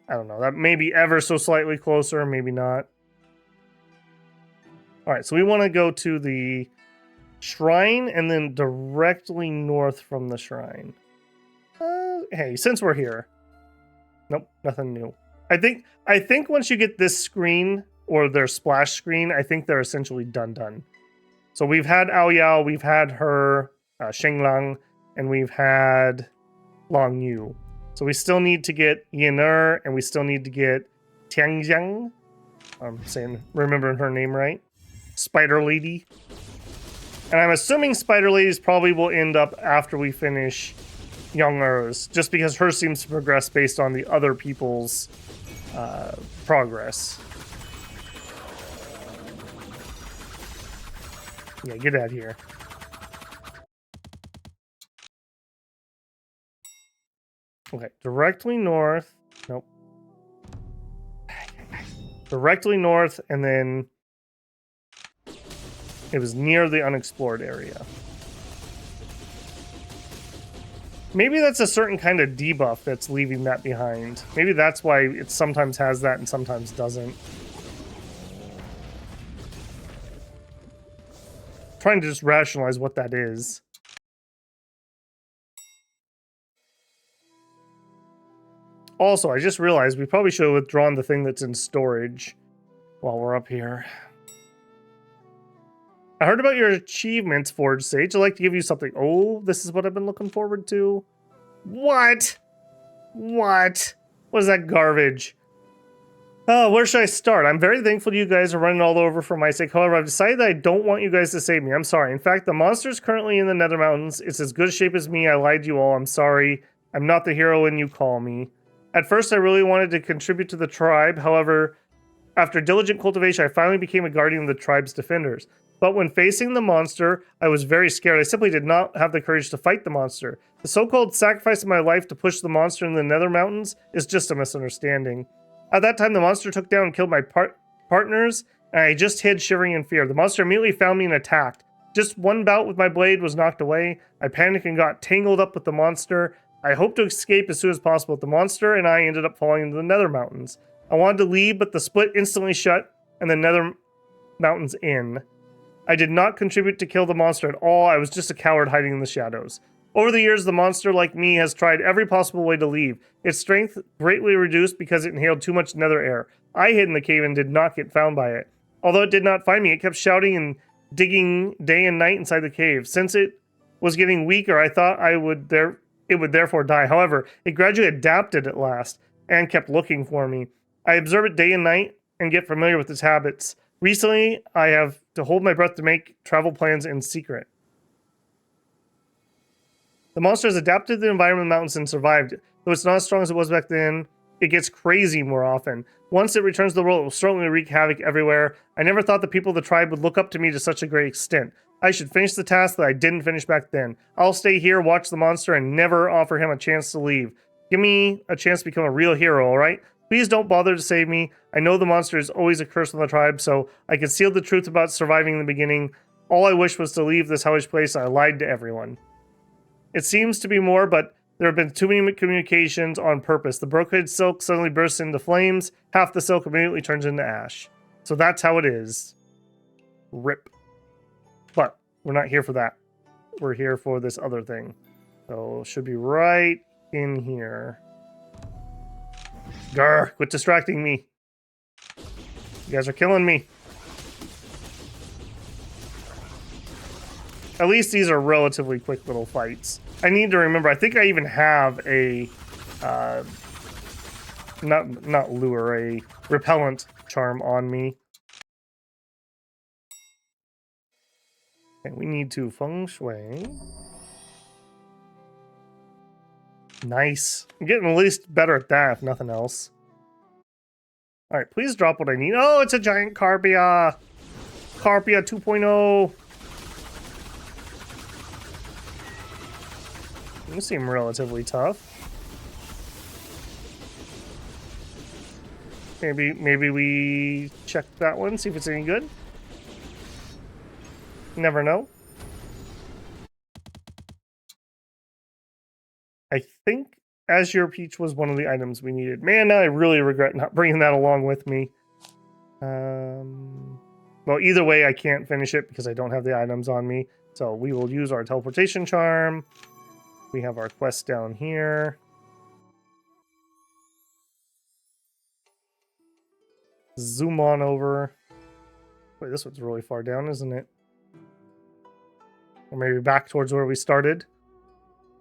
I don't know. That may be ever so slightly closer, maybe not. All right, so we want to go to the shrine and then directly north from the shrine. Hey, since we're here. Nope, nothing new. I think once you get this screen or their splash screen, I think they're essentially done. So we've had Ao Yao, we've had her, Sheng Lang, and we've had Long Yu. So we still need to get Yener, and we still need to get Tianjiang. I'm remembering her name right. Spider Lady. And I'm assuming Spider Ladies probably will end up after we finish Young Er's, just because her seems to progress based on the other people's progress. Yeah, get out of here. Okay, directly north. Nope. Directly north, and then it was near the unexplored area. Maybe that's a certain kind of debuff that's leaving that behind. Maybe that's why it sometimes has that and sometimes doesn't. Trying to just rationalize what that is. Also, I just realized we probably should have withdrawn the thing that's in storage while we're up here. I heard about your achievements, Forge Sage. I'd like to give you something. Oh, this is what I've been looking forward to. What? What? What is that garbage? Oh, where should I start? I'm very thankful you guys are running all over for my sake. However, I've decided that I don't want you guys to save me. I'm sorry. In fact, the monster's currently in the Nether Mountains. It's as good a shape as me. I lied to you all. I'm sorry. I'm not the heroine you call me. At first, I really wanted to contribute to the tribe. However, after diligent cultivation, I finally became a guardian of the tribe's defenders. But when facing the monster, I was very scared. I simply did not have the courage to fight the monster. The so-called sacrifice of my life to push the monster in the Nether Mountains is just a misunderstanding. At that time, the monster took down and killed my partners, and I just hid, shivering in fear. The monster immediately found me and attacked. Just one bout with my blade was knocked away. I panicked and got tangled up with the monster. I hoped to escape as soon as possible. The monster and I ended up falling into the Nether Mountains. I wanted to leave, but the split instantly shut, and the Nether Mountains in. I did not contribute to kill the monster at all. I was just a coward hiding in the shadows. Over the years, the monster, like me, has tried every possible way to leave. Its strength greatly reduced because it inhaled too much nether air. I hid in the cave and did not get found by it. Although it did not find me, it kept shouting and digging day and night inside the cave. Since it was getting weaker, I thought it would therefore die. However, it gradually adapted at last and kept looking for me. I observe it day and night and get familiar with its habits. Recently, I have to hold my breath to make travel plans in secret. The monster has adapted to the environment of the mountains and survived. Though it's not as strong as it was back then, it gets crazy more often. Once it returns to the world, it will certainly wreak havoc everywhere. I never thought the people of the tribe would look up to me to such a great extent. I should finish the task that I didn't finish back then. I'll stay here, watch the monster, and never offer him a chance to leave. Give me a chance to become a real hero, alright? Please don't bother to save me. I know the monster is always a curse on the tribe, so I concealed the truth about surviving in the beginning. All I wished was to leave this hellish place, and I lied to everyone. It seems to be more, but there have been too many communications on purpose. The brocade silk suddenly bursts into flames. Half the silk immediately turns into ash. So that's how it is. Rip. But we're not here for that. We're here for this other thing. So it should be right in here. Grr, quit distracting me. You guys are killing me. At least these are relatively quick little fights. I need to remember, I think I even have a, not lure, a repellent charm on me. Okay, we need to feng shui. Nice. I'm getting at least better at that, if nothing else. Alright, please drop what I need. Oh, it's a giant Carpia! Carpia 2.0! They seem relatively tough. Maybe we check that one, see if it's any good. Never know. I think Azure Peach was one of the items we needed. Man, now I really regret not bringing that along with me. Well, either way, I can't finish it because I don't have the items on me. So we will use our teleportation charm. We have our quest down here. Zoom on over. Wait, this one's really far down, isn't it? Or maybe back towards where we started.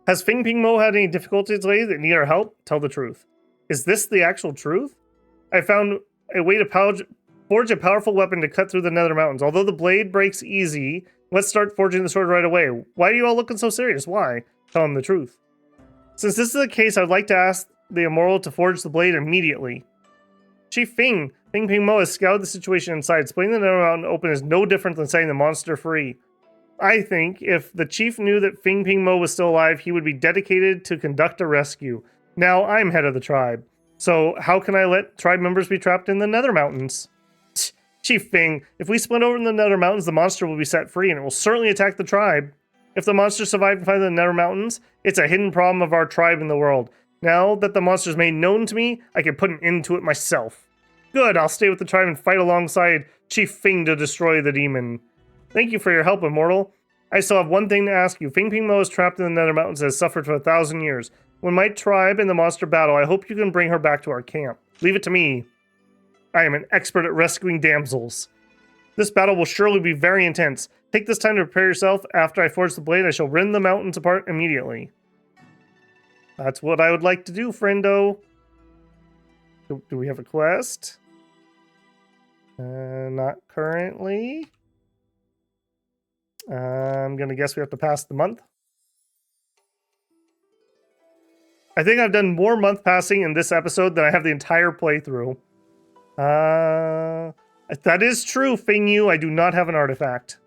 Has Feng Pingmo had any difficulties lately that need our help? Tell the truth. Is this the actual truth? I found a way to forge a powerful weapon to cut through the Nether Mountains. Although the blade breaks easy, let's start forging the sword right away. Why are you all looking so serious? Why? Tell him the truth. Since this is the case, I'd like to ask the Immortal to forge the blade immediately. Chief Feng Pingmo has scouted the situation inside. Splitting the Nether Mountain open is no different than setting the monster free. I think if the chief knew that Feng Pingmo was still alive, he would be dedicated to conduct a rescue. Now I'm head of the tribe. So how can I let tribe members be trapped in the Nether Mountains? Chief Feng, if we split over in the Nether Mountains, the monster will be set free and it will certainly attack the tribe. If the monster survived and find the Nether Mountains, it's a hidden problem of our tribe in the world. Now that the monster is made known to me, I can put an end to it myself. Good, I'll stay with the tribe and fight alongside Chief Feng to destroy the demon. Thank you for your help, Immortal. I still have one thing to ask you. Feng Pingmo is trapped in the Nether Mountains and has suffered for 1,000 years. When my tribe and the monster battle, I hope you can bring her back to our camp. Leave it to me. I am an expert at rescuing damsels. This battle will surely be very intense. Take this time to prepare yourself. After I forge the blade, I shall rend the mountains apart immediately. That's what I would like to do, friendo. Do we have a quest? Not currently. I'm gonna guess we have to pass the month. I think I've done more month passing in this episode than I have the entire playthrough. That is true, Feng Yu. I do not have an artifact.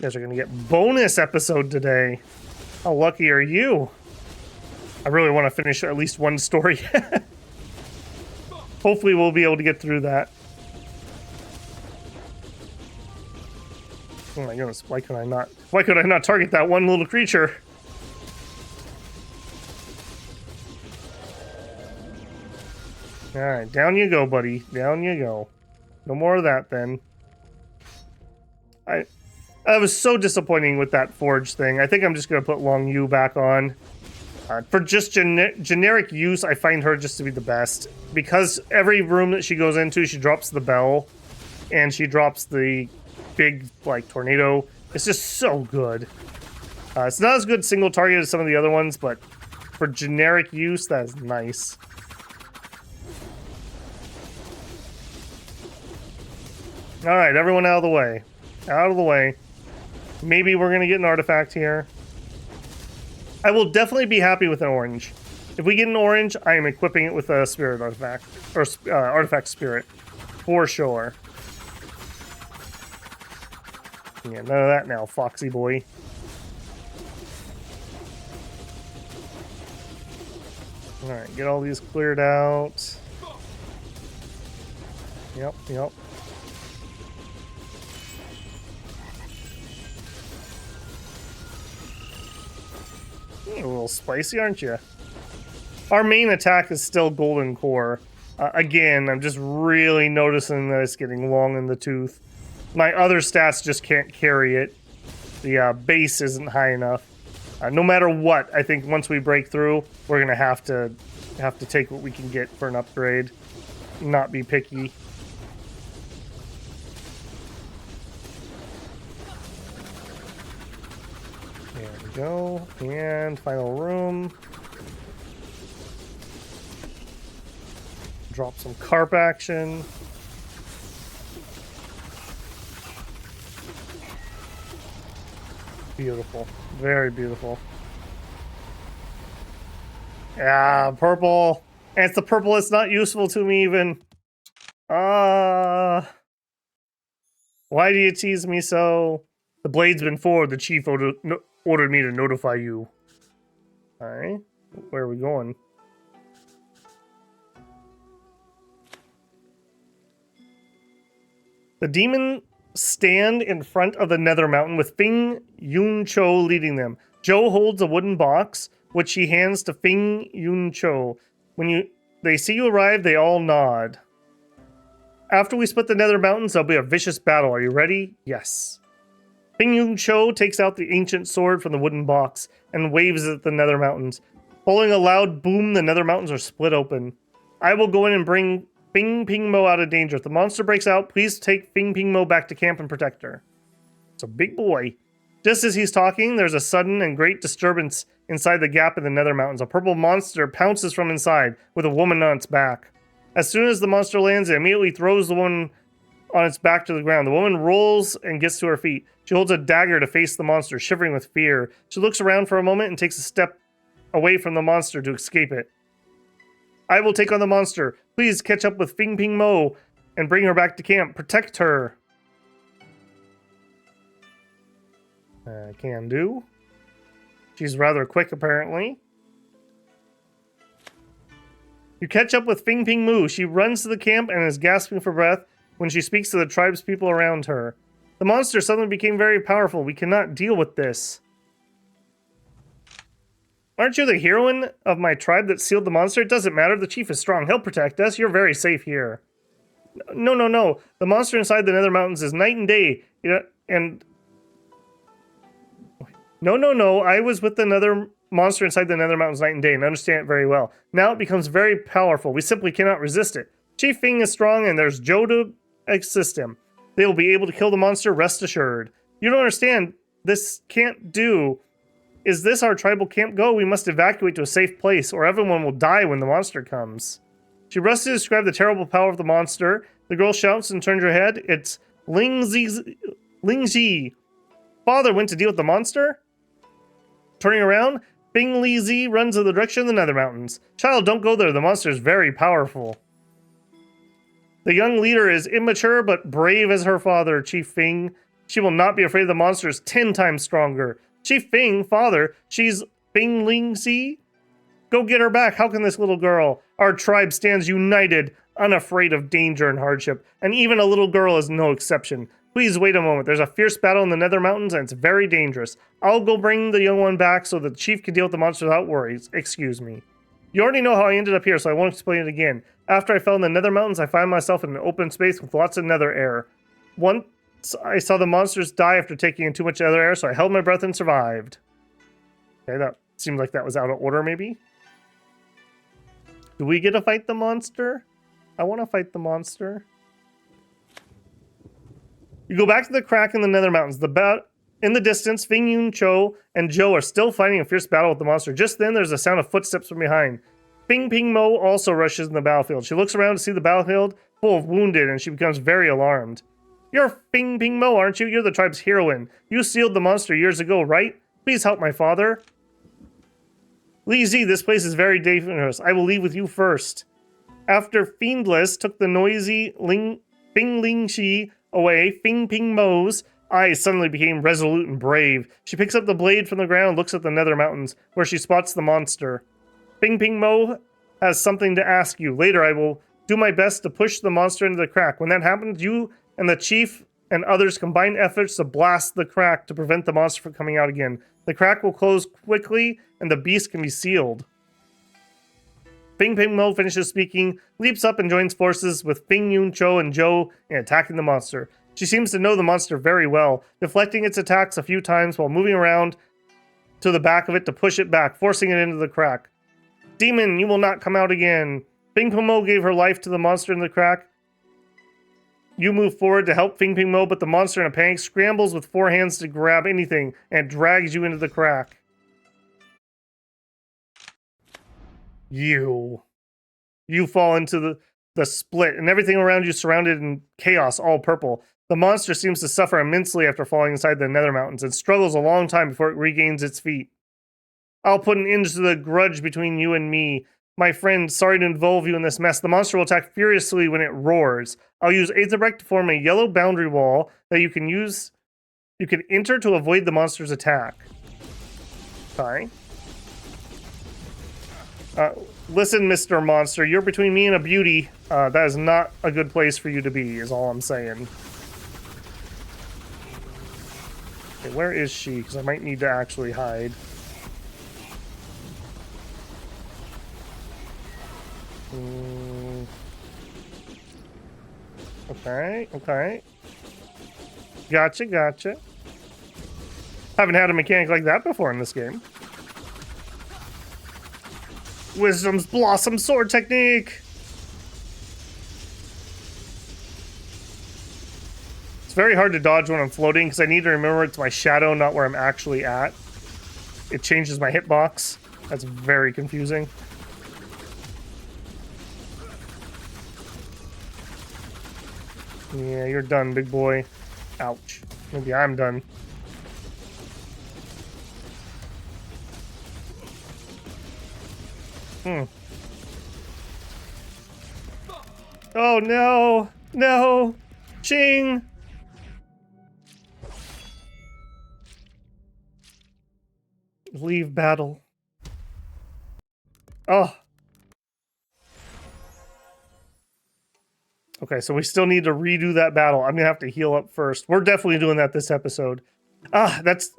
You guys are gonna get bonus episode today. How lucky are you? I really want to finish at least one story. Hopefully we'll be able to get through that. Oh my goodness, why could I not target that one little creature? Alright, down you go, buddy. Down you go. No more of that, then. I was so disappointing with that forge thing. I think I'm just going to put Long Yu back on. For just generic use, I find her just to be the best. Because every room that she goes into, she drops the bell. And she drops the big, like, tornado. It's just so good. It's not as good single target as some of the other ones, but for generic use, that is nice. Alright, everyone out of the way. Out of the way. Maybe we're going to get an artifact here. I will definitely be happy with an orange. If we get an orange, I am equipping it with a spirit artifact. Or artifact spirit. For sure. Yeah, none of that now, Foxy boy. Alright, get all these cleared out. Yep. You're a little spicy, aren't you? Our main attack is still Golden Core. Again, I'm just really noticing that it's getting long in the tooth. My other stats just can't carry it. The base isn't high enough. No matter what, I think once we break through, we're gonna have to take what we can get for an upgrade. Not be picky. There we go. And final room. Drop some carp action. Beautiful. Very beautiful. Yeah, purple. And it's the purple that's not useful to me even. Why do you tease me so? The blade's been forward, the chief ordered me to notify you. Alright, where are we going? The demon stand in front of the Nether Mountain with Feng Yuncho leading them. Zhou holds a wooden box, which he hands to Feng Yuncho. When they see you arrive, they all nod. After we split the Nether Mountains, there'll be a vicious battle. Are you ready? Yes. Feng Yuncho takes out the ancient sword from the wooden box and waves it at the Nether Mountains. Following a loud boom, the Nether Mountains are split open. I will go in and bring Feng Pingmo out of danger. If the monster breaks out, please take Feng Pingmo back to camp and protect her. It's a big boy. Just as he's talking, there's a sudden and great disturbance inside the gap in the Nether Mountains. A purple monster pounces from inside with a woman on its back. As soon as the monster lands, it immediately throws the woman on its back to the ground. The woman rolls and gets to her feet. She holds a dagger to face the monster, shivering with fear. She looks around for a moment and takes a step away from the monster to escape it. I will take on the monster. Please catch up with Feng Pingmo and bring her back to camp. Protect her. Can do. She's rather quick, apparently. You catch up with Feng Pingmo. She runs to the camp and is gasping for breath when she speaks to the tribe's people around her. The monster suddenly became very powerful. We cannot deal with this. Aren't you the heroine of my tribe that sealed the monster? It doesn't matter. The chief is strong. He'll protect us. You're very safe here. No. The monster inside the Nether Mountains is night and day. And... No. I was with another monster inside the Nether Mountains night and day and understand it very well. Now it becomes very powerful. We simply cannot resist it. Chief Feng is strong and there's Zhou to assist him. They will be able to kill the monster, rest assured. You don't understand. This can't do. Is this our tribal camp? Go, we must evacuate to a safe place, or everyone will die when the monster comes. She rushes to describe the terrible power of the monster. The girl shouts and turns her head. It's Ling Ji. Father went to deal with the monster? Turning around, Bing Li Zi runs in the direction of the Nether Mountains. Child, don't go there. The monster is very powerful. The young leader is immature but brave as her father, Chief Feng. She will not be afraid the monster is 10 times stronger. Chief Feng, father, she's Bing Ling Zi? Go get her back. How can this little girl? Our tribe stands united, unafraid of danger and hardship, and even a little girl is no exception. Please wait a moment. There's a fierce battle in the Nether Mountains, and it's very dangerous. I'll go bring the young one back so the chief can deal with the monster without worries. Excuse me. You already know how I ended up here, so I won't explain it again. After I fell in the Nether Mountains, I found myself in an open space with lots of nether air. Once I saw the monsters die after taking in too much nether air, so I held my breath and survived. Okay, that seemed like that was out of order, maybe. Do we get to fight the monster? I want to fight the monster. You go back to the crack in the Nether Mountains. In the distance, Feng Yuncho and Zhou are still fighting a fierce battle with the monster. Just then, there's a sound of footsteps from behind. Feng Pingmo also rushes in the battlefield. She looks around to see the battlefield full of wounded, and she becomes very alarmed. You're Feng Pingmo, aren't you? You're the tribe's heroine. You sealed the monster years ago, right? Please help my father. Li Zi, this place is very dangerous. I will leave with you first. After Fiendless took the noisy Feng Lingxi away, Feng Pingmo's eyes suddenly became resolute and brave. She picks up the blade from the ground and looks at the Nether Mountains, where she spots the monster. Feng Pingmo has something to ask you. Later, I will do my best to push the monster into the crack. When that happens, you and the chief and others combine efforts to blast the crack to prevent the monster from coming out again. The crack will close quickly, and the beast can be sealed. Feng Pingmo finishes speaking, leaps up and joins forces with Feng Yuncho and Zhou in attacking the monster. She seems to know the monster very well, deflecting its attacks a few times while moving around to the back of it to push it back, forcing it into the crack. Demon, you will not come out again. Feng Pingmo gave her life to the monster in the crack. You move forward to help Feng Pingmo, but the monster in a panic scrambles with 4 hands to grab anything and drags you into the crack. You fall into the split, and everything around you surrounded in chaos, all purple. The monster seems to suffer immensely after falling inside the Nether Mountains and struggles a long time before it regains its feet. I'll put an end to the grudge between you and me. My friend, sorry to involve you in this mess. The monster will attack furiously when it roars. I'll use Aetherbrick to form a yellow boundary wall that you can enter to avoid the monster's attack. Okay. Listen, Mr. Monster, you're between me and a beauty. That is not a good place for you to be, is all I'm saying. Okay, where is she? Because I might need to actually hide. Okay, okay. Gotcha, gotcha. Haven't had a mechanic like that before in this game. Wisdom's Blossom Sword Technique! It's very hard to dodge when I'm floating because I need to remember it's my shadow, not where I'm actually at. It changes my hitbox. That's very confusing. Yeah, you're done, big boy. Ouch. Maybe I'm done. Oh no! No! Cheng! Leave battle. Oh. Okay, so we still need to redo that battle. I'm gonna have to heal up first. We're definitely doing that this episode. That's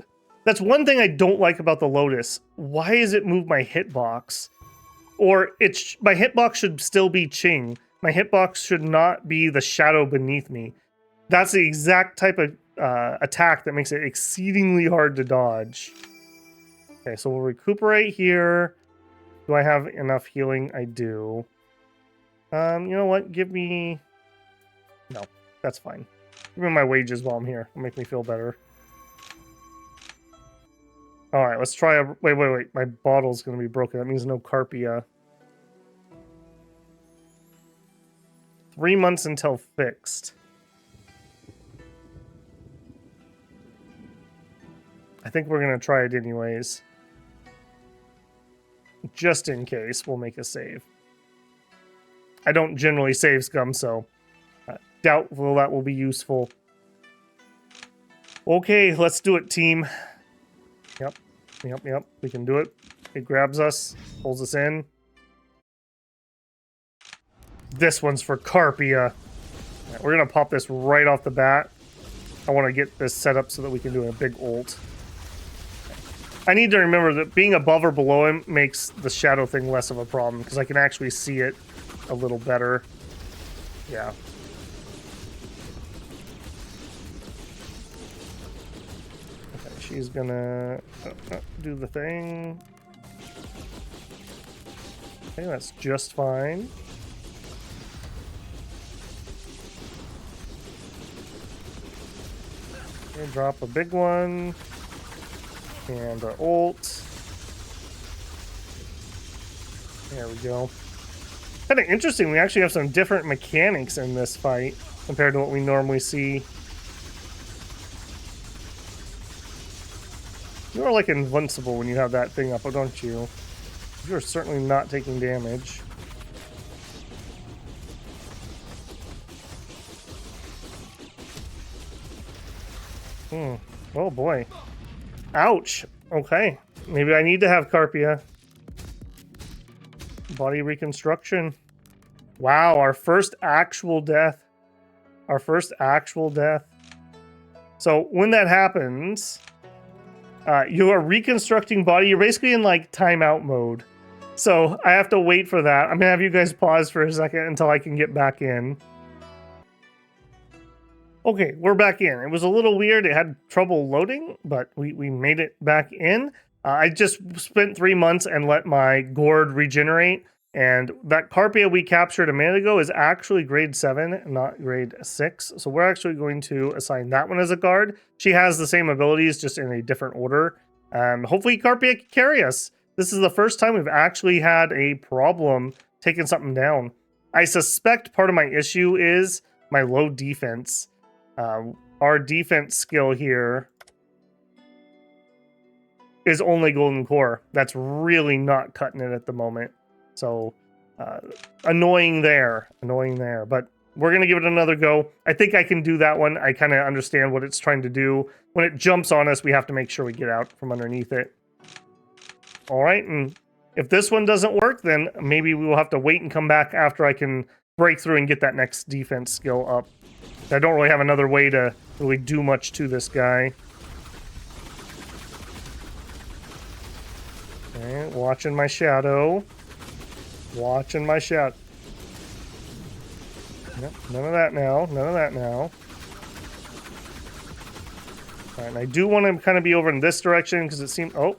one thing I don't like about the Lotus. Why is it move my hitbox? Or my hitbox should still be Cheng. My hitbox should not be the shadow beneath me. That's the exact type of attack that makes it exceedingly hard to dodge. Okay, so we'll recuperate here. Do I have enough healing? I do. You know what? Give me... No, that's fine. Give me my wages while I'm here. It'll make me feel better. Alright, let's try a... Wait. My bottle's going to be broken. That means no Carpia. 3 months until fixed. I think we're going to try it anyways. Just in case, we'll make a save. I don't generally save scum, so doubtful that will be useful. Okay, let's do it, team. Yep. We can do it. It grabs us, pulls us in. This one's for Carpia. Right, we're going to pop this right off the bat. I want to get this set up so that we can do a big ult. I need to remember that being above or below him makes the shadow thing less of a problem, because I can actually see it a little better. Yeah. Okay, she's gonna do the thing. Okay, that's just fine. Okay, drop a big one. And our ult. There we go. Kind of interesting, we actually have some different mechanics in this fight compared to what we normally see. You are like invincible when you have that thing up, don't you? You are certainly not taking damage. Oh boy. Ouch. Okay. Maybe I need to have Carpia. Body reconstruction. Wow, our first actual death. Our first actual death. So when that happens, you are reconstructing body. You're basically in like timeout mode. So I have to wait for that. I'm gonna have you guys pause for a second until I can get back in. Okay, we're back in. It was a little weird. It had trouble loading, but we made it back in. I just spent 3 months and let my gourd regenerate. And that Carpia we captured a minute ago is actually grade 7, not grade 6. So we're actually going to assign that one as a guard. She has the same abilities, just in a different order. Hopefully Carpia can carry us. This is the first time we've actually had a problem taking something down. I suspect part of my issue is my low defense. Our defense skill here is only golden core. That's really not cutting it at the moment. So annoying there, but we're gonna give it another go. I think I can do that one. I kind of understand what it's trying to do. When it jumps on us, we have to make sure we get out from underneath it. All right, and if this one doesn't work, then maybe we will have to wait and come back after I can break through and get that next defense skill up. I don't really have another way to really do much to this guy. Okay, watching my shadow. Watching my shadow. Nope, none of that now. None of that now. All right, and I do want to kind of be over in this direction because it seems... Oh,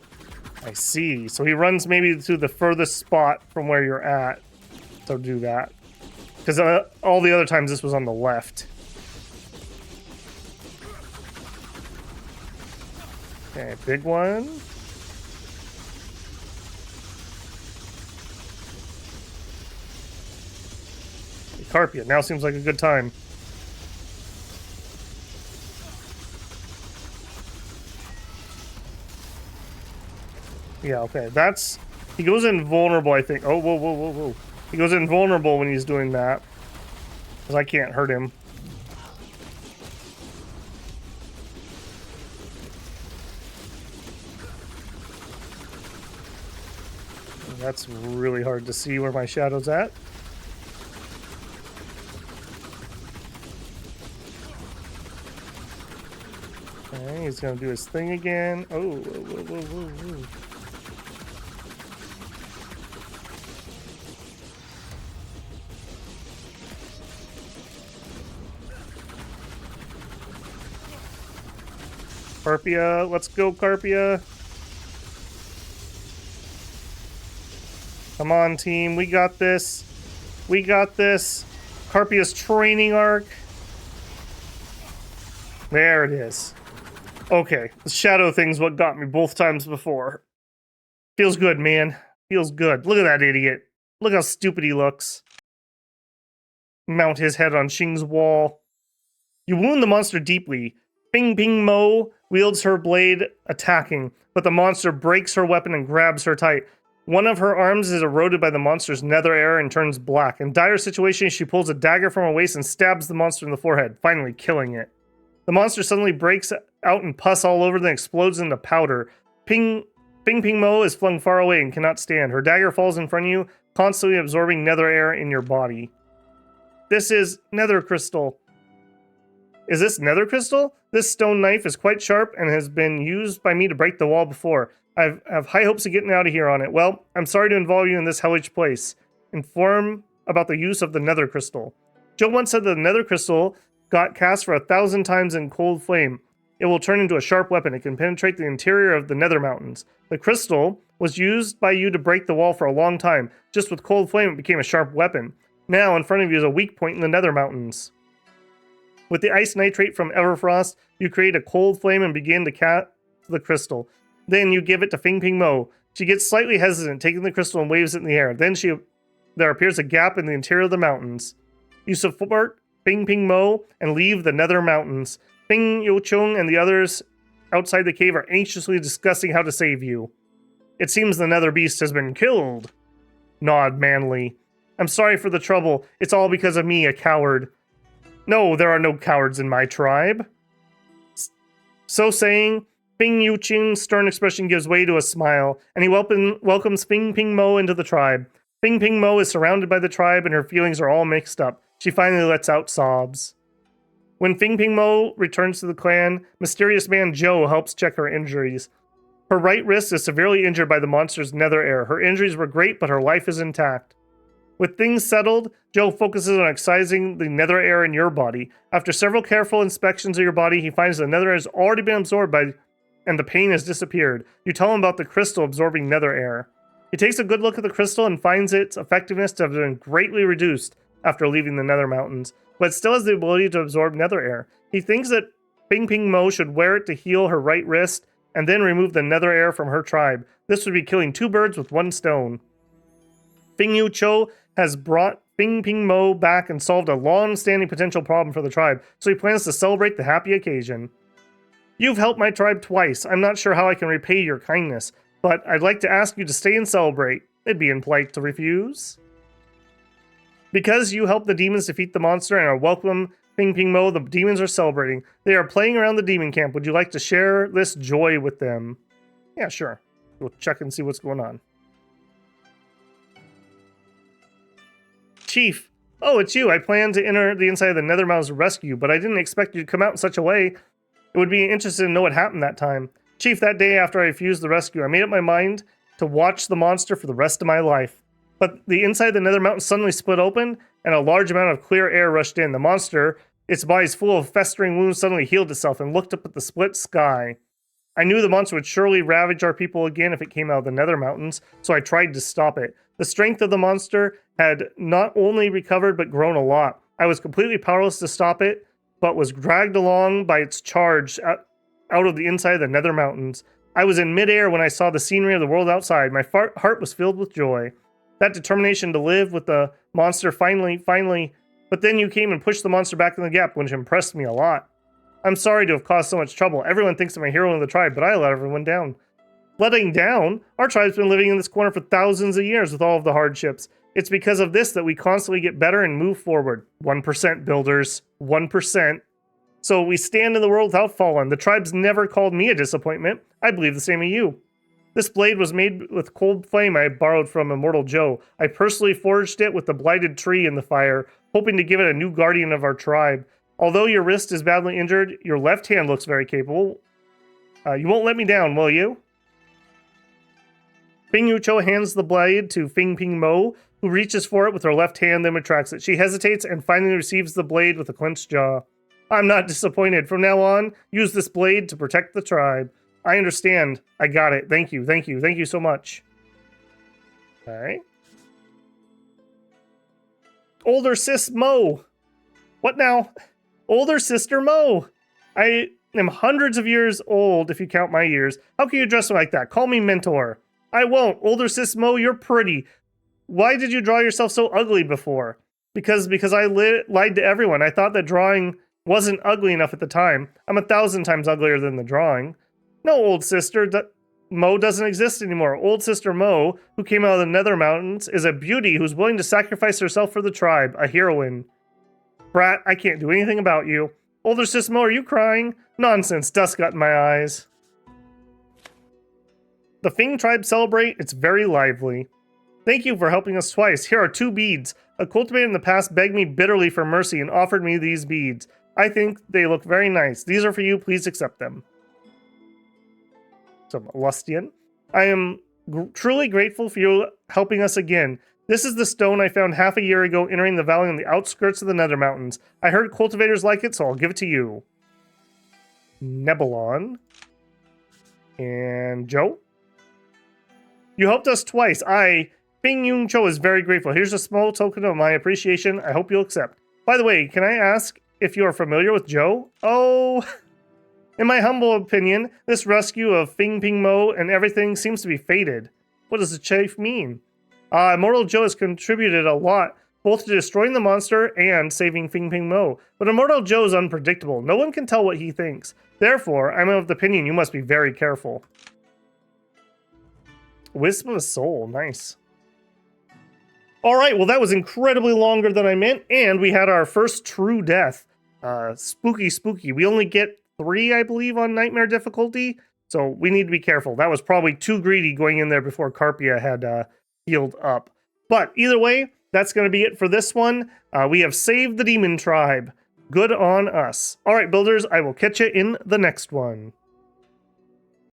I see. So he runs maybe to the furthest spot from where you're at. So do that. Because all the other times this was on the left. Okay, big one. Carpia, now seems like a good time. Yeah, okay, that's... He goes invulnerable, I think. Oh, whoa, whoa, whoa, whoa. He goes invulnerable when he's doing that. Because I can't hurt him. That's really hard to see where my shadow's at. Okay, he's gonna do his thing again. Oh, whoa, whoa, whoa, whoa, whoa. Carpia, let's go, Carpia. Come on, team, we got this. We got this. Carpia's training arc. There it is. Okay, the shadow thing's what got me both times before. Feels good, man. Feels good. Look at that idiot. Look how stupid he looks. Mount his head on Xing's wall. You wound the monster deeply. Feng Pingmo wields her blade, attacking, but the monster breaks her weapon and grabs her tight. One of her arms is eroded by the monster's nether air and turns black. In dire situation, she pulls a dagger from her waist and stabs the monster in the forehead, finally killing it. The monster suddenly breaks out in pus all over, then explodes into powder. Feng Pingmo is flung far away and cannot stand. Her dagger falls in front of you, constantly absorbing nether air in your body. This is nether crystal. Is this nether crystal? This stone knife is quite sharp and has been used by me to break the wall before. I have high hopes of getting out of here on it. Well, I'm sorry to involve you in this hellish place. Inform about the use of the nether crystal. Joe once said that the nether crystal got cast for 1,000 times in cold flame. It will turn into a sharp weapon. It can penetrate the interior of the nether mountains. The crystal was used by you to break the wall for a long time. Just with cold flame, it became a sharp weapon. Now, in front of you is a weak point in the nether mountains. With the ice nitrate from Everfrost, you create a cold flame and begin to cast the crystal. Then you give it to Feng Pingmo. She gets slightly hesitant, taking the crystal and waves it in the air. Then there appears a gap in the interior of the mountains. You support Feng Pingmo and leave the nether mountains. Feng Youcheng and the others outside the cave are anxiously discussing how to save you. It seems the nether beast has been killed. Nod manly. I'm sorry for the trouble. It's all because of me, a coward. No, there are no cowards in my tribe. So saying, Feng Youcheng's stern expression gives way to a smile, and he welcomes Feng Pingmo into the tribe. Feng Pingmo is surrounded by the tribe, and her feelings are all mixed up. She finally lets out sobs. When Feng Pingmo returns to the clan, mysterious man Joe helps check her injuries. Her right wrist is severely injured by the monster's nether air. Her injuries were great, but her life is intact. With things settled, Joe focuses on excising the nether air in your body. After several careful inspections of your body, he finds the nether air has already been absorbed and the pain has disappeared. You tell him about the crystal absorbing nether air. He takes a good look at the crystal and finds its effectiveness to have been greatly reduced after leaving the nether mountains, but still has the ability to absorb nether air. He thinks that Feng Pingmo should wear it to heal her right wrist and then remove the nether air from her tribe. This would be killing two birds with one stone. Feng Youcheng has brought Feng Pingmo back and solved a long-standing potential problem for the tribe, so he plans to celebrate the happy occasion. You've helped my tribe twice. I'm not sure how I can repay your kindness, but I'd like to ask you to stay and celebrate. It'd be impolite to refuse. Because you helped the demons defeat the monster and are welcome Feng Pingmo, the demons are celebrating. They are playing around the demon camp. Would you like to share this joy with them? Yeah, sure. We'll check and see what's going on. Chief. Oh, it's you. I planned to enter the inside of the Nether Mountains to rescue you, but I didn't expect you to come out in such a way. It would be interesting to know what happened that time. Chief, that day after I refused the rescue, I made up my mind to watch the monster for the rest of my life. But the inside of the Nether Mountain suddenly split open, and a large amount of clear air rushed in. The monster, its bodies full of festering wounds, suddenly healed itself and looked up at the split sky. I knew the monster would surely ravage our people again if it came out of the Nether Mountains, so I tried to stop it. The strength of the monster had not only recovered but grown a lot. I was completely powerless to stop it, but was dragged along by its charge out of the inside of the Nether Mountains. I was in midair when I saw the scenery of the world outside. My heart was filled with joy. That determination to live with the monster finally, but then you came and pushed the monster back in the gap, which impressed me a lot. I'm sorry to have caused so much trouble. Everyone thinks I'm a hero in the tribe, but I let everyone down. Letting down? Our tribe's been living in this corner for thousands of years with all of the hardships. It's because of this that we constantly get better and move forward. 1% builders. 1%. So we stand in the world without falling. The tribe's never called me a disappointment. I believe the same of you. This blade was made with cold flame I borrowed from Immortal Joe. I personally forged it with the blighted tree in the fire, hoping to give it a new guardian of our tribe. Although your wrist is badly injured, your left hand looks very capable. You won't let me down, will you? Feng Yucho hands the blade to Feng Pingmo, who reaches for it with her left hand, then retracts it. She hesitates and finally receives the blade with a clenched jaw. I'm not disappointed. From now on, use this blade to protect the tribe. I understand. I got it. Thank you. Thank you. Thank you so much. Alright. Older sis Mo. What now? Older sister Mo. I am hundreds of years old if you count my years. How can you dress me like that? Call me mentor. I won't. Older sis Mo, you're pretty. Why did you draw yourself so ugly before? Because I lied to everyone. I thought that drawing wasn't ugly enough at the time. I'm 1,000 times uglier than the drawing. No, old sister. Mo doesn't exist anymore. Old sister Mo, who came out of the Nether Mountains, is a beauty who's willing to sacrifice herself for the tribe. A heroine. Brat, I can't do anything about you. Older sis Mo, are you crying? Nonsense. Dust got in my eyes. The Feng tribe celebrate. It's very lively. Thank you for helping us twice. Here are 2 beads. A cultivator in the past begged me bitterly for mercy and offered me these beads. I think they look very nice. These are for you. Please accept them. Some Lustian. I am truly grateful for you helping us again. This is the stone I found half a year ago entering the valley on the outskirts of the Nether Mountains. I heard cultivators like it, so I'll give it to you. Nebulon. And Joe. You helped us twice. Feng Yun-cho, is very grateful. Here's a small token of my appreciation. I hope you'll accept. By the way, can I ask if you are familiar with Joe? Oh, in my humble opinion, this rescue of Feng Pingmo and everything seems to be fated. What does the chief mean? Immortal Joe has contributed a lot, both to destroying the monster and saving Feng Pingmo. But Immortal Joe is unpredictable. No one can tell what he thinks. Therefore, I'm of the opinion you must be very careful. Wisp of the Soul, nice. Alright, well that was incredibly longer than I meant, and we had our first true death. Spooky. We only get 3, I believe, on Nightmare difficulty, so we need to be careful. That was probably too greedy going in there before Carpia had healed up. But either way, that's going to be it for this one. We have saved the Demon Tribe. Good on us. Alright, builders, I will catch you in the next one.